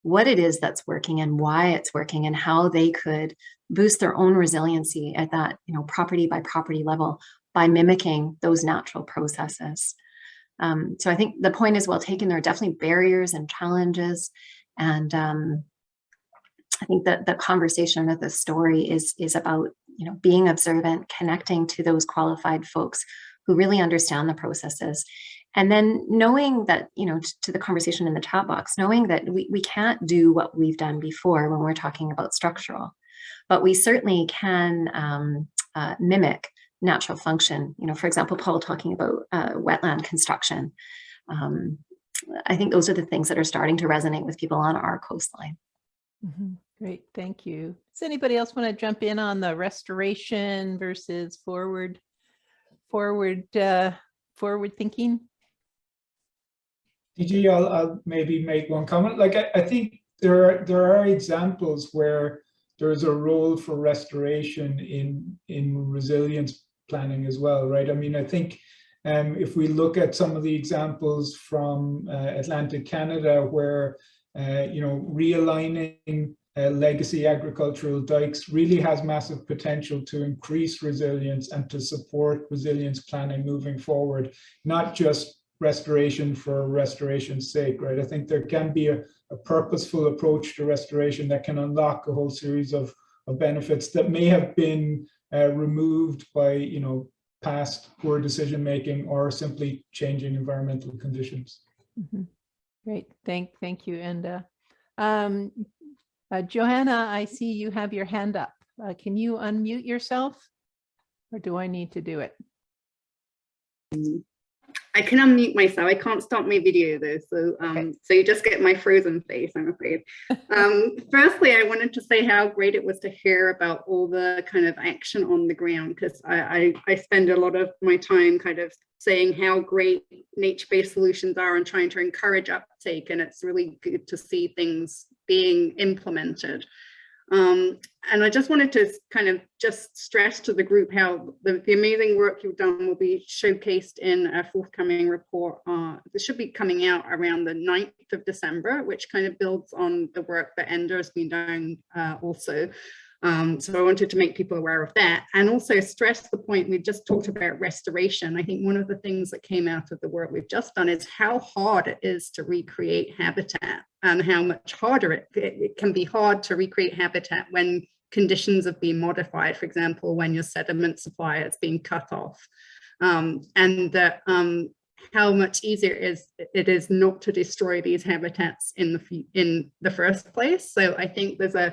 what it is that's working and why it's working, and how they could boost their own resiliency at that, property by property level by mimicking those natural processes. So I think the point is well taken. There are definitely barriers and challenges. And I think that the conversation of the story is about, being observant, connecting to those qualified folks who really understand the processes. And then knowing that, to the conversation in the chat box, knowing that we can't do what we've done before when we're talking about structural, but we certainly can mimic natural function. For example, Paul talking about wetland construction. I think those are the things that are starting to resonate with people on our coastline. Mm-hmm. Great, thank you. Does anybody else want to jump in on the restoration versus forward thinking? DG, I'll maybe make one comment. Like I think there are examples where there's a role for restoration in resilience planning as well, right? I mean, I think if we look at some of the examples from Atlantic Canada, where realigning legacy agricultural dikes really has massive potential to increase resilience and to support resilience planning moving forward, not just restoration for restoration's sake, right? I think there can be a purposeful approach to restoration that can unlock a whole series of benefits that may have been removed by, past poor decision making or simply changing environmental conditions. Mm-hmm. Great, thank you, Enda. Joanna, I see you have your hand up. Can you unmute yourself, or do I need to do it? I can unmute myself. I can't start my video though, so Okay. So you just get my frozen face, I'm afraid. Firstly, I wanted to say how great it was to hear about all the kind of action on the ground, because I spend a lot of my time kind of saying how great nature-based solutions are and trying to encourage uptake, and it's really good to see things being implemented. And I just wanted to kind of just stress to the group how the amazing work you've done will be showcased in a forthcoming report. This should be coming out around the 9th of December, which kind of builds on the work that Enda has been doing also. So I wanted to make people aware of that, and also stress the point we just talked about restoration. I think one of the things that came out of the work we've just done is how hard it is to recreate habitat, and how much harder it can be hard to recreate habitat when conditions have been modified. For example, when your sediment supply has been cut off, and that how much easier it is not to destroy these habitats in the first place. So I think there's a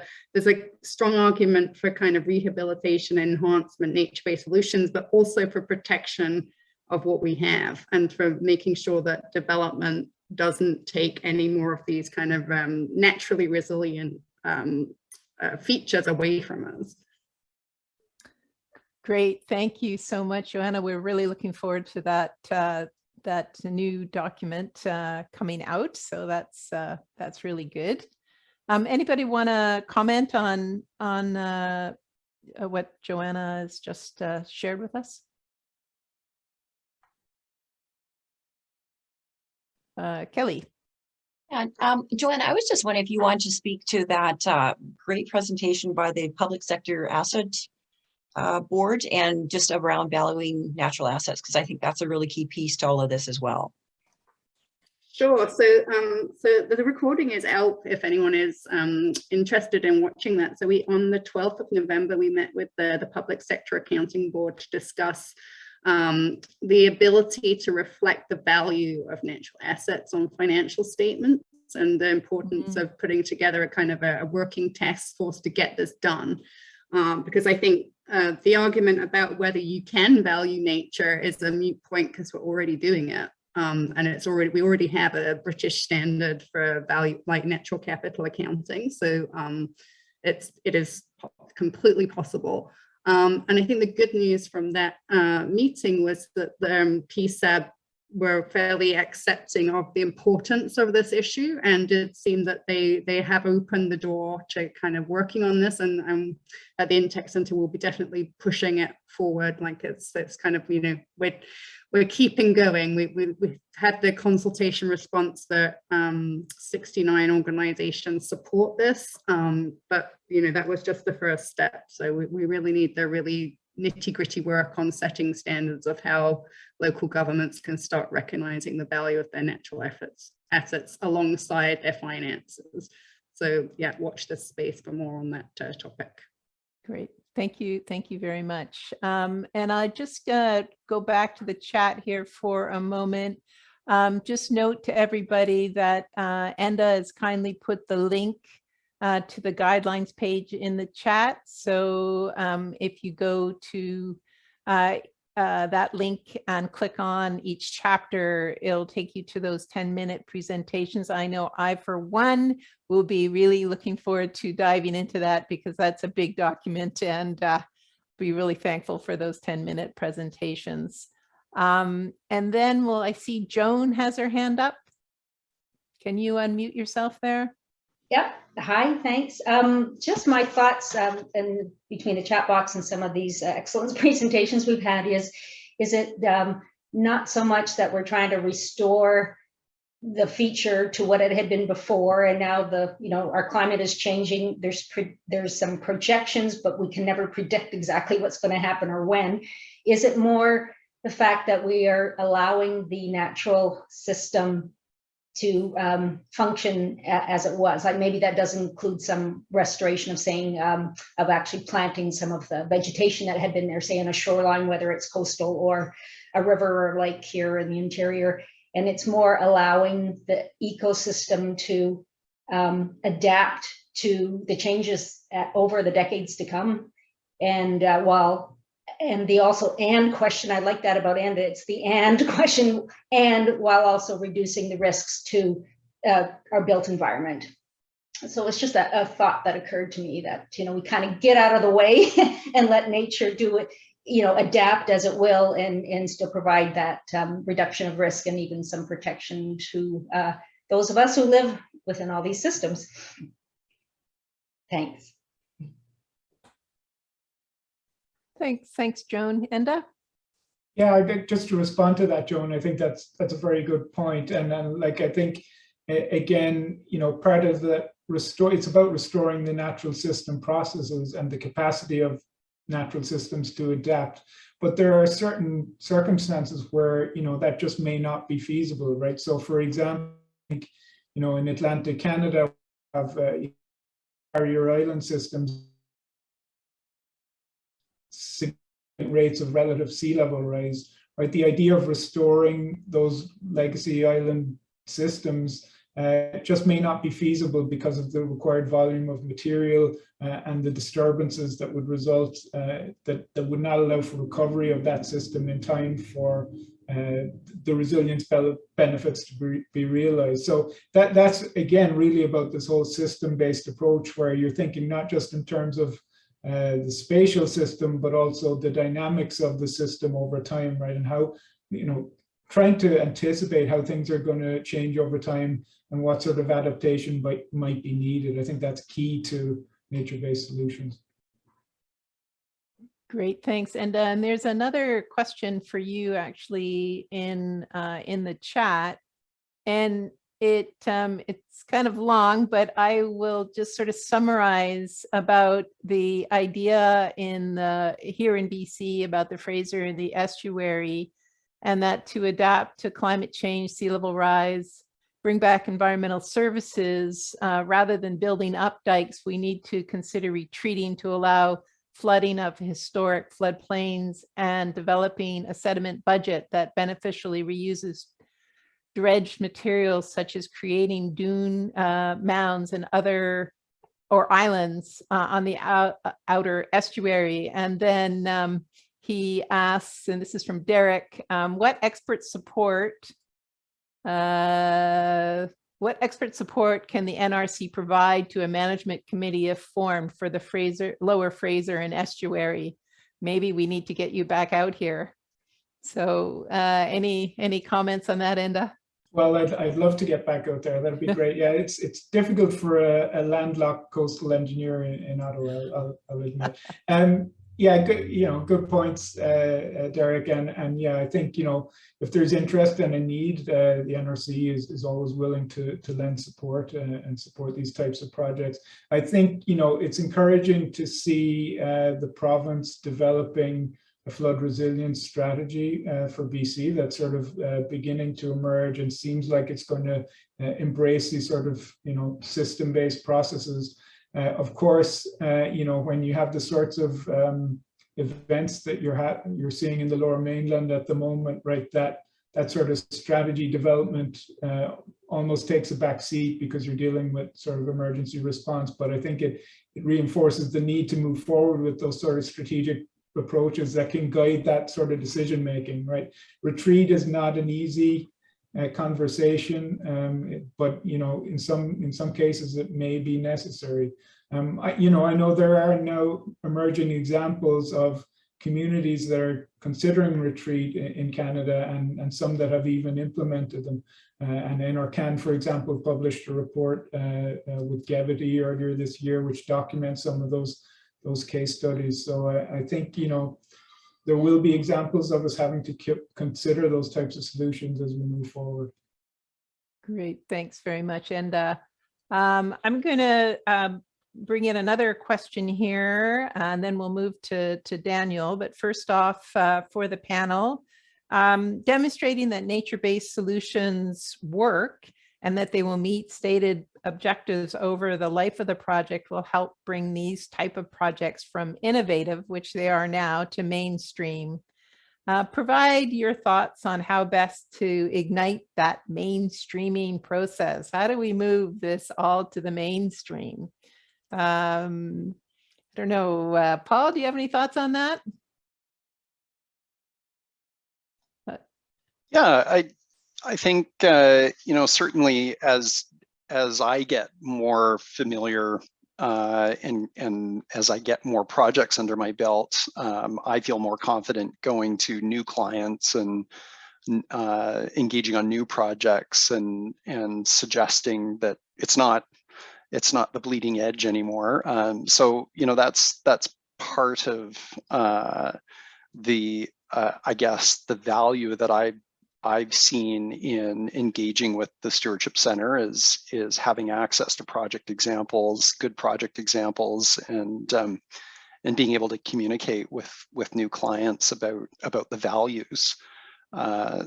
strong argument for kind of rehabilitation, enhancement, nature-based solutions, but also for protection of what we have, and for making sure that development doesn't take any more of these kind of naturally resilient features away from us. Great, thank you so much, Joanna. We're really looking forward to that new document coming out. So that's really good. Anybody want to comment on what Joanna has just shared with us? Kelly. And Joanna, I was just wondering if you want to speak to that great presentation by the Public Sector Asset Board and just around valuing natural assets, because I think that's a really key piece to all of this as well. Sure. So, so the recording is out if anyone is interested in watching that. So on the 12th of November, we met with the Public Sector Accounting Board to discuss the ability to reflect the value of natural assets on financial statements and the importance of putting together a kind of a working task force to get this done. Because I think the argument about whether you can value nature is a moot point because we're already doing it. And we already have a British standard for value, like natural capital accounting. So it is completely possible. And I think the good news from that meeting was that the PSAB were fairly accepting of the importance of this issue, and it seemed that they have opened the door to kind of working on this, and at the Intech Centre we'll be definitely pushing it forward. Like it's kind of, you know, we're keeping going. We've had the consultation response that 69 organizations support this, but you know, that was just the first step. So we really need the really nitty-gritty work on setting standards of how local governments can start recognizing the value of their natural assets alongside their finances. So yeah, watch this space for more on that topic. Great. Thank you. Thank you very much. And I just go back to the chat here for a moment. Just note to everybody that Enda has kindly put the link to the guidelines page in the chat. So if you go to that link and click on each chapter, it'll take you to those 10-minute presentations. I know I, for one, will be really looking forward to diving into that because that's a big document, and be really thankful for those 10-minute presentations. And then, I see Joan has her hand up. Can you unmute yourself there? Yep. Hi, thanks. Just my thoughts in between the chat box and some of these excellent presentations we've had is it not so much that we're trying to restore the feature to what it had been before, and now our climate is changing. There's some projections, but we can never predict exactly what's going to happen or when. Is it more the fact that we are allowing the natural system to function as it was? Like maybe that does include some restoration of actually planting some of the vegetation that had been there, say in a shoreline, whether it's coastal or a river or lake here in the interior. And it's more allowing the ecosystem to adapt to the changes over the decades to come. And and question, I like that about Enda, it's the and question, and while also reducing the risks to our built environment. So it's just a thought that occurred to me that, we kind of get out of the way and let nature do it, adapt as it will, and still provide that reduction of risk and even some protection to those of us who live within all these systems. Thanks. Thanks, Joan. Enda? Yeah, just to respond to that, Joan, I think that's a very good point. And then, I think, again, part of the it's about restoring the natural system processes and the capacity of natural systems to adapt. But there are certain circumstances where, that just may not be feasible, right? So, for example, in Atlantic Canada, we have barrier island systems, significant rates of relative sea level rise, right? The idea of restoring those legacy island systems just may not be feasible because of the required volume of material and the disturbances that would result, that would not allow for recovery of that system in time for the resilience benefits to be realized. So that's, again, really about this whole system-based approach where you're thinking not just in terms of the spatial system, but also the dynamics of the system over time, right? And how, trying to anticipate how things are going to change over time and what sort of adaptation might be needed. I think that's key to nature-based solutions. Great, thanks. And there's another question for you actually in the chat. And it's kind of long, but I will just sort of summarize about the idea here in BC about the Fraser and the estuary, and that to adapt to climate change, sea level rise, bring back environmental services, rather than building up dikes, we need to consider retreating to allow flooding of historic floodplains and developing a sediment budget that beneficially reuses dredged materials, such as creating dune mounds and or islands on the outer estuary. And then he asks, and this is from Derek, what expert support can the NRC provide to a management committee if formed for the lower Fraser and estuary? Maybe we need to get you back out here. So any comments on that, Enda? Well, I'd love to get back out there. That'd be great. Yeah, it's difficult for a landlocked coastal engineer in Ottawa, I'll admit. Yeah, good points, Derek. And yeah, I think, if there's interest and a need, the NRC is always willing to lend support and support these types of projects. I think, it's encouraging to see the province developing a flood resilience strategy for BC that's sort of beginning to emerge, and seems like it's going to embrace these sort of, system-based processes. Of course, when you have the sorts of events that you're seeing in the Lower Mainland at the moment, right, that sort of strategy development almost takes a back seat because you're dealing with sort of emergency response. But I think it reinforces the need to move forward with those sort of strategic approaches that can guide that sort of decision making, right? Retreat is not an easy conversation, but in some cases it may be necessary. I know there are now emerging examples of communities that are considering retreat in Canada, and some that have even implemented them. And NRCan, for example, published a report with Gevity earlier this year, which documents some of those case studies. So I think, there will be examples of us having to consider those types of solutions as we move forward. Great, thanks very much. And I'm going to bring in another question here, and then we'll move to Daniel. But first off, for the panel, demonstrating that nature-based solutions work and that they will meet stated objectives over the life of the project will help bring these type of projects from innovative, which they are now, to mainstream. Provide your thoughts on how best to ignite that mainstreaming process. How do we move this all to the mainstream? I don't know, Paul, do you have any thoughts on that? Yeah, I think, certainly as I get more familiar and as I get more projects under my belt, I feel more confident going to new clients and engaging on new projects and suggesting that it's not the bleeding edge anymore. So that's part of the I guess the value that I've seen in engaging with the Stewardship Centre is having access to project examples, good project examples, and being able to communicate with new clients about the values.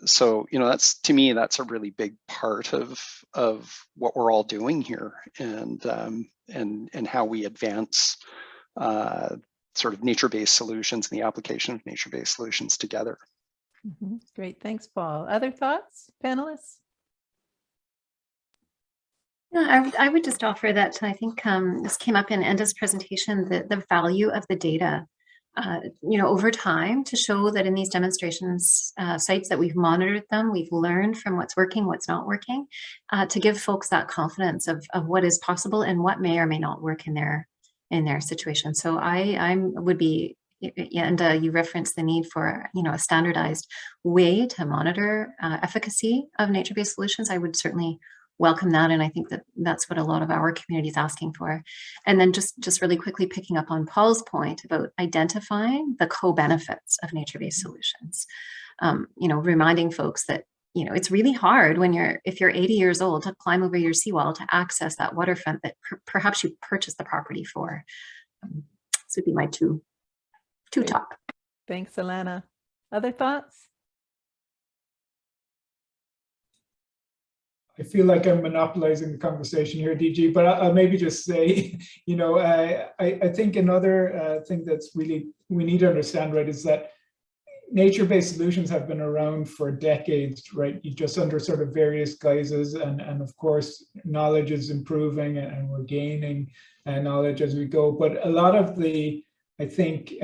So that's, to me, that's a really big part of what we're all doing here, and how we advance sort of nature-based solutions and the application of nature-based solutions together. Mm-hmm. Great, thanks, Paul. Other thoughts, panelists? Yeah, I would just offer that I think this came up in Enda's presentation, the value of the data, over time, to show that in these demonstrations sites that we've monitored them, we've learned from what's working, what's not working, to give folks that confidence of what is possible and what may or may not work in their situation. So I would be, and you referenced the need for a standardized way to monitor efficacy of nature-based solutions. I would certainly welcome that, and I think that's what a lot of our community is asking for. And then just really quickly picking up on Paul's point about identifying the co-benefits of nature-based solutions, reminding folks that you know, it's really hard when if you're 80 years old to climb over your seawall to access that waterfront that perhaps you purchased the property for. This would be my two top. Thanks, Alana. Other thoughts? I feel like I'm monopolizing the conversation here, DG, but I'll maybe just say, you know, I think another thing that's really, we need to understand, right, is that nature-based solutions have been around for decades, right? You just under sort of various guises, and of course, knowledge is improving and we're gaining knowledge as we go. But a lot of the, I think,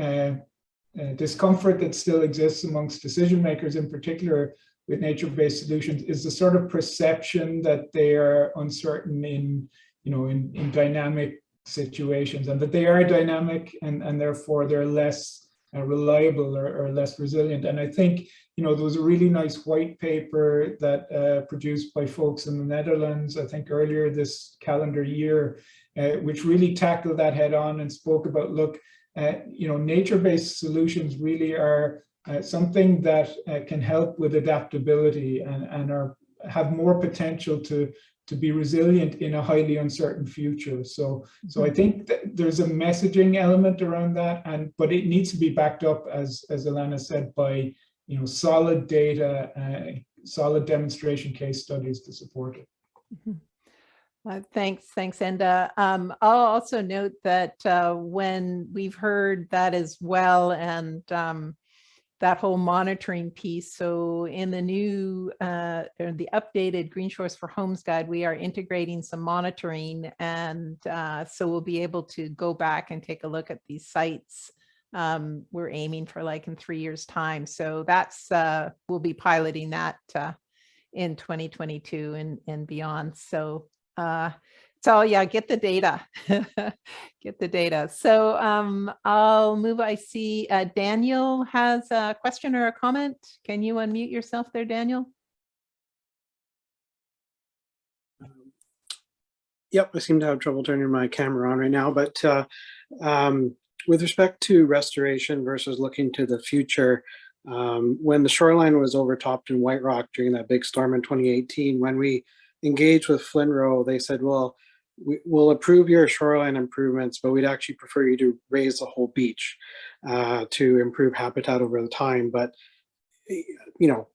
discomfort that still exists amongst decision makers in particular with nature-based solutions is the sort of perception that they are uncertain in, you know, in dynamic situations, and that they are dynamic and therefore they're less reliable or less resilient. And I think, you know, there was a really nice white paper that produced by folks in the Netherlands, I think earlier this calendar year, which really tackled that head on and spoke about, look, you know, nature-based solutions really are something that can help with adaptability and have more potential to be resilient in a highly uncertain future. So I think that there's a messaging element around that, but it needs to be backed up, as Alana said, by, you know, solid data, solid demonstration case studies to support it. Thanks, Enda. I'll also note that when we've heard that as well, and that whole monitoring piece. So in the new, or the updated Green Shores for Homes guide, we are integrating some monitoring, and so we'll be able to go back and take a look at these sites. We're aiming for like in 3 years' time. So that's, we'll be piloting that in 2022 and beyond. So yeah, get the data, get the data. So I'll move. I see Daniel has a question or a comment. Can you unmute yourself there, Daniel? Yep, I seem to have trouble turning my camera on right now, but with respect to restoration versus looking to the future, when the shoreline was overtopped in White Rock during that big storm in 2018, when we engaged with Flinro, they said, well, we'll approve your shoreline improvements, but we'd actually prefer you to raise the whole beach to improve habitat over the time. But, you know,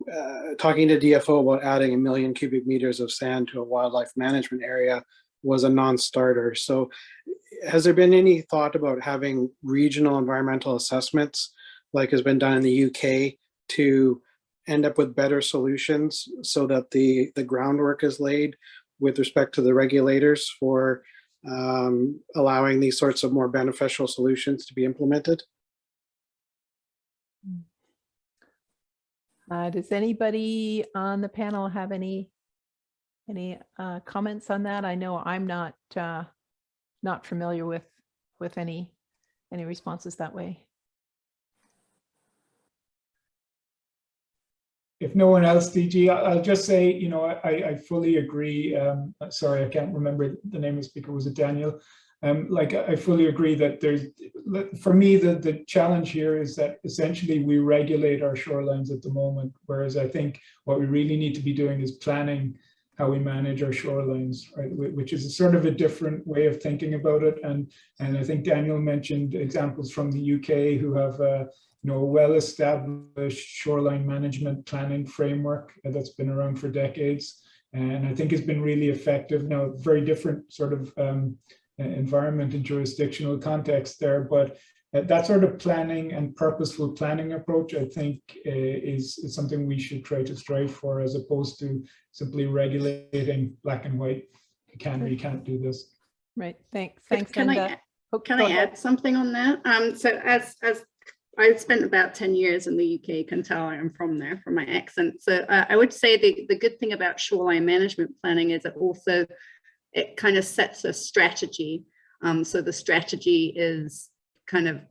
talking to DFO about adding 1 million cubic meters of sand to a wildlife management area was a non-starter. So has there been any thought about having regional environmental assessments like has been done in the UK to end up with better solutions so that the groundwork is laid with respect to the regulators for allowing these sorts of more beneficial solutions to be implemented? Does anybody on the panel have any comments on that? I know I'm not familiar with any responses that way. If no one else, DG, I'll just say, you know, I fully agree. Sorry, I can't remember the name of the speaker. Was it Daniel? Like, I fully agree that there's, for me, the challenge here is that essentially we regulate our shorelines at the moment, whereas I think what we really need to be doing is planning how we manage our shorelines, right? Which is a sort of a different way of thinking about it. And I think Daniel mentioned examples from the UK who have you know, a well-established shoreline management planning framework that's been around for decades, and I think has been really effective. Now, very different sort of environment and jurisdictional context there, but that sort of planning and purposeful planning approach, I think, is something we should try to strive for, as opposed to simply regulating black and white. You can or you can't do this. Right. Thanks. Can I add something on that? So as I spent about 10 years in the UK, can tell I'm from there from my accent. So I would say the good thing about shoreline management planning is it kind of sets a strategy. So the strategy is kind of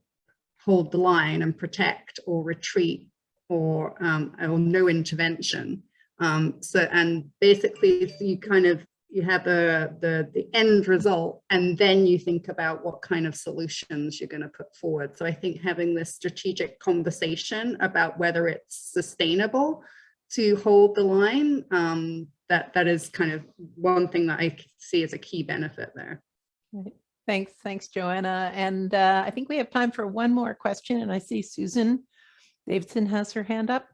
hold the line and protect or retreat or no intervention. And basically you have the end result, and then you think about what kind of solutions you're going to put forward. So I think having this strategic conversation about whether it's sustainable to hold the line, that is kind of one thing that I see as a key benefit there. Right. Thanks, Joanna. And I think we have time for one more question. And I see Susan Davidson has her hand up.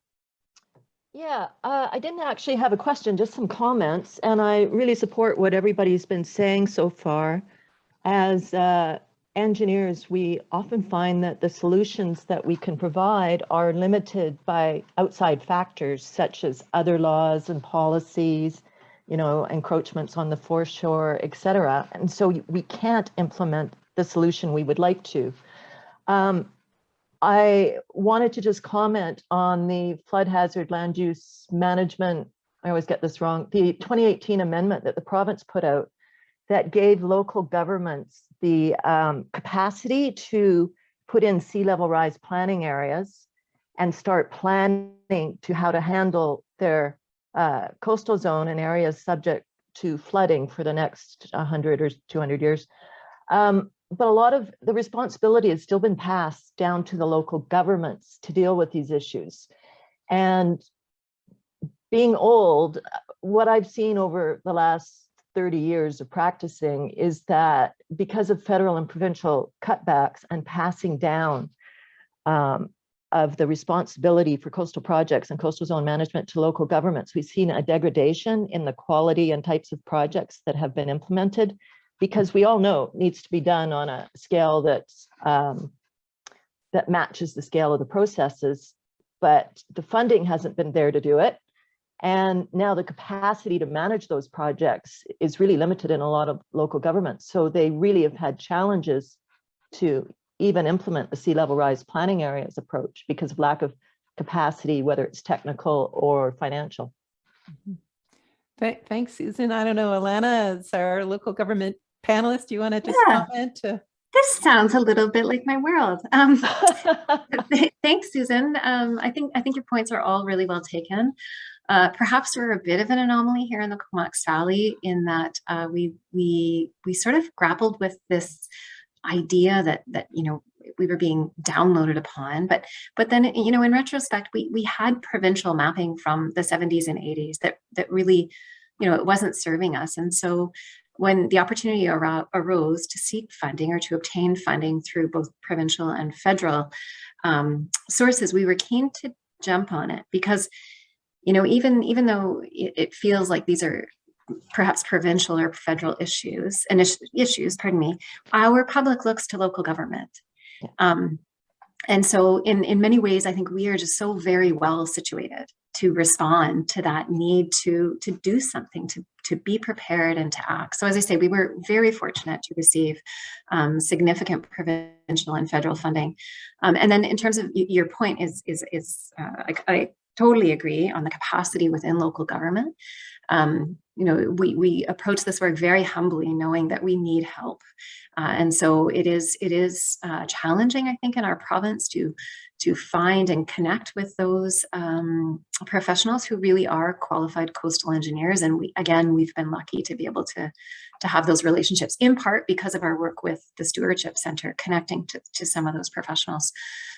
Yeah, I didn't actually have a question, just some comments. And I really support what everybody's been saying so far. As engineers, we often find that the solutions that we can provide are limited by outside factors, such as other laws and policies, you know, encroachments on the foreshore, et cetera. And so we can't implement the solution we would like to. I wanted to just comment on the flood hazard land use management. I always get this wrong. The 2018 amendment that the province put out that gave local governments the capacity to put in sea level rise planning areas and start planning to how to handle their coastal zone and areas subject to flooding for the next 100 or 200 years. But a lot of the responsibility has still been passed down to the local governments to deal with these issues. And being old, what I've seen over the last 30 years of practicing is that because of federal and provincial cutbacks and passing down of the responsibility for coastal projects and coastal zone management to local governments, we've seen a degradation in the quality and types of projects that have been implemented, because we all know it needs to be done on a scale that's that matches the scale of the processes, but the funding hasn't been there to do it. And now the capacity to manage those projects is really limited in a lot of local governments. So they really have had challenges to even implement the sea level rise planning areas approach because of lack of capacity, whether it's technical or financial. Thanks, Susan. I don't know, Alana, as our local government panelist, do you want to just comment? This sounds a little bit like my world. Thanks, Susan. I think your points are all really well taken. Perhaps we're a bit of an anomaly here in the Comox Valley in that we sort of grappled with this idea that you know we were being downloaded upon, but then you know in retrospect we had provincial mapping from the 70s and 80s that really you know it wasn't serving us, and so when the opportunity arose to seek funding or to obtain funding through both provincial and federal sources, we were keen to jump on it because you know even though it feels like these are perhaps provincial or federal issues, pardon me, our public looks to local government. And so in many ways, I think we are just so very well situated to respond to that need to do something, to be prepared and to act. So as I say, we were very fortunate to receive significant provincial and federal funding. And then in terms of your point I totally agree on the capacity within local government. You know, we approach this work very humbly, knowing that we need help. And so it is challenging, I think, in our province to find and connect with those professionals who really are qualified coastal engineers. And we've been lucky to be able to have those relationships, in part because of our work with the Stewardship Centre, connecting to some of those professionals.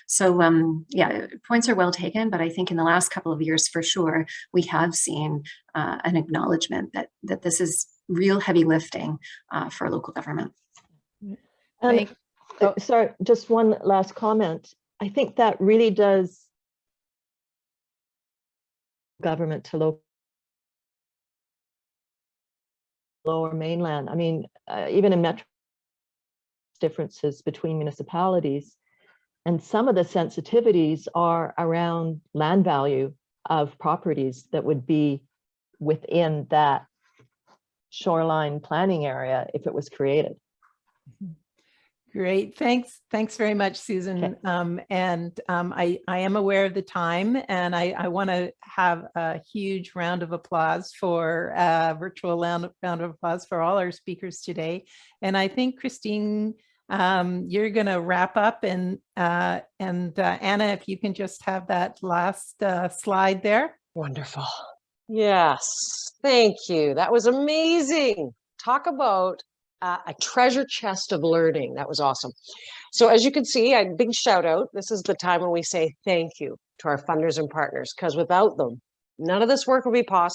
So yeah, points are well taken, but I think in the last couple of years, for sure, we have seen an acknowledgement that this is real heavy lifting for local government. And, sorry, just one last comment. I think that really does government to local lower mainland. I mean, even in metro differences between municipalities, and some of the sensitivities are around land value of properties that would be within that shoreline planning area if it was created. Great, thanks very much, Susan. Okay. I am aware of the time, and I want to have a huge round of applause for virtual round of applause for all our speakers today. And I think Christine, you're going to wrap up, and Anna, if you can just have that last slide there. Wonderful. Yes, thank you. That was amazing. Talk about a treasure chest of learning. That was awesome. So as you can see, a big shout out. This is the time when we say thank you to our funders and partners, because without them, None of this work would be possible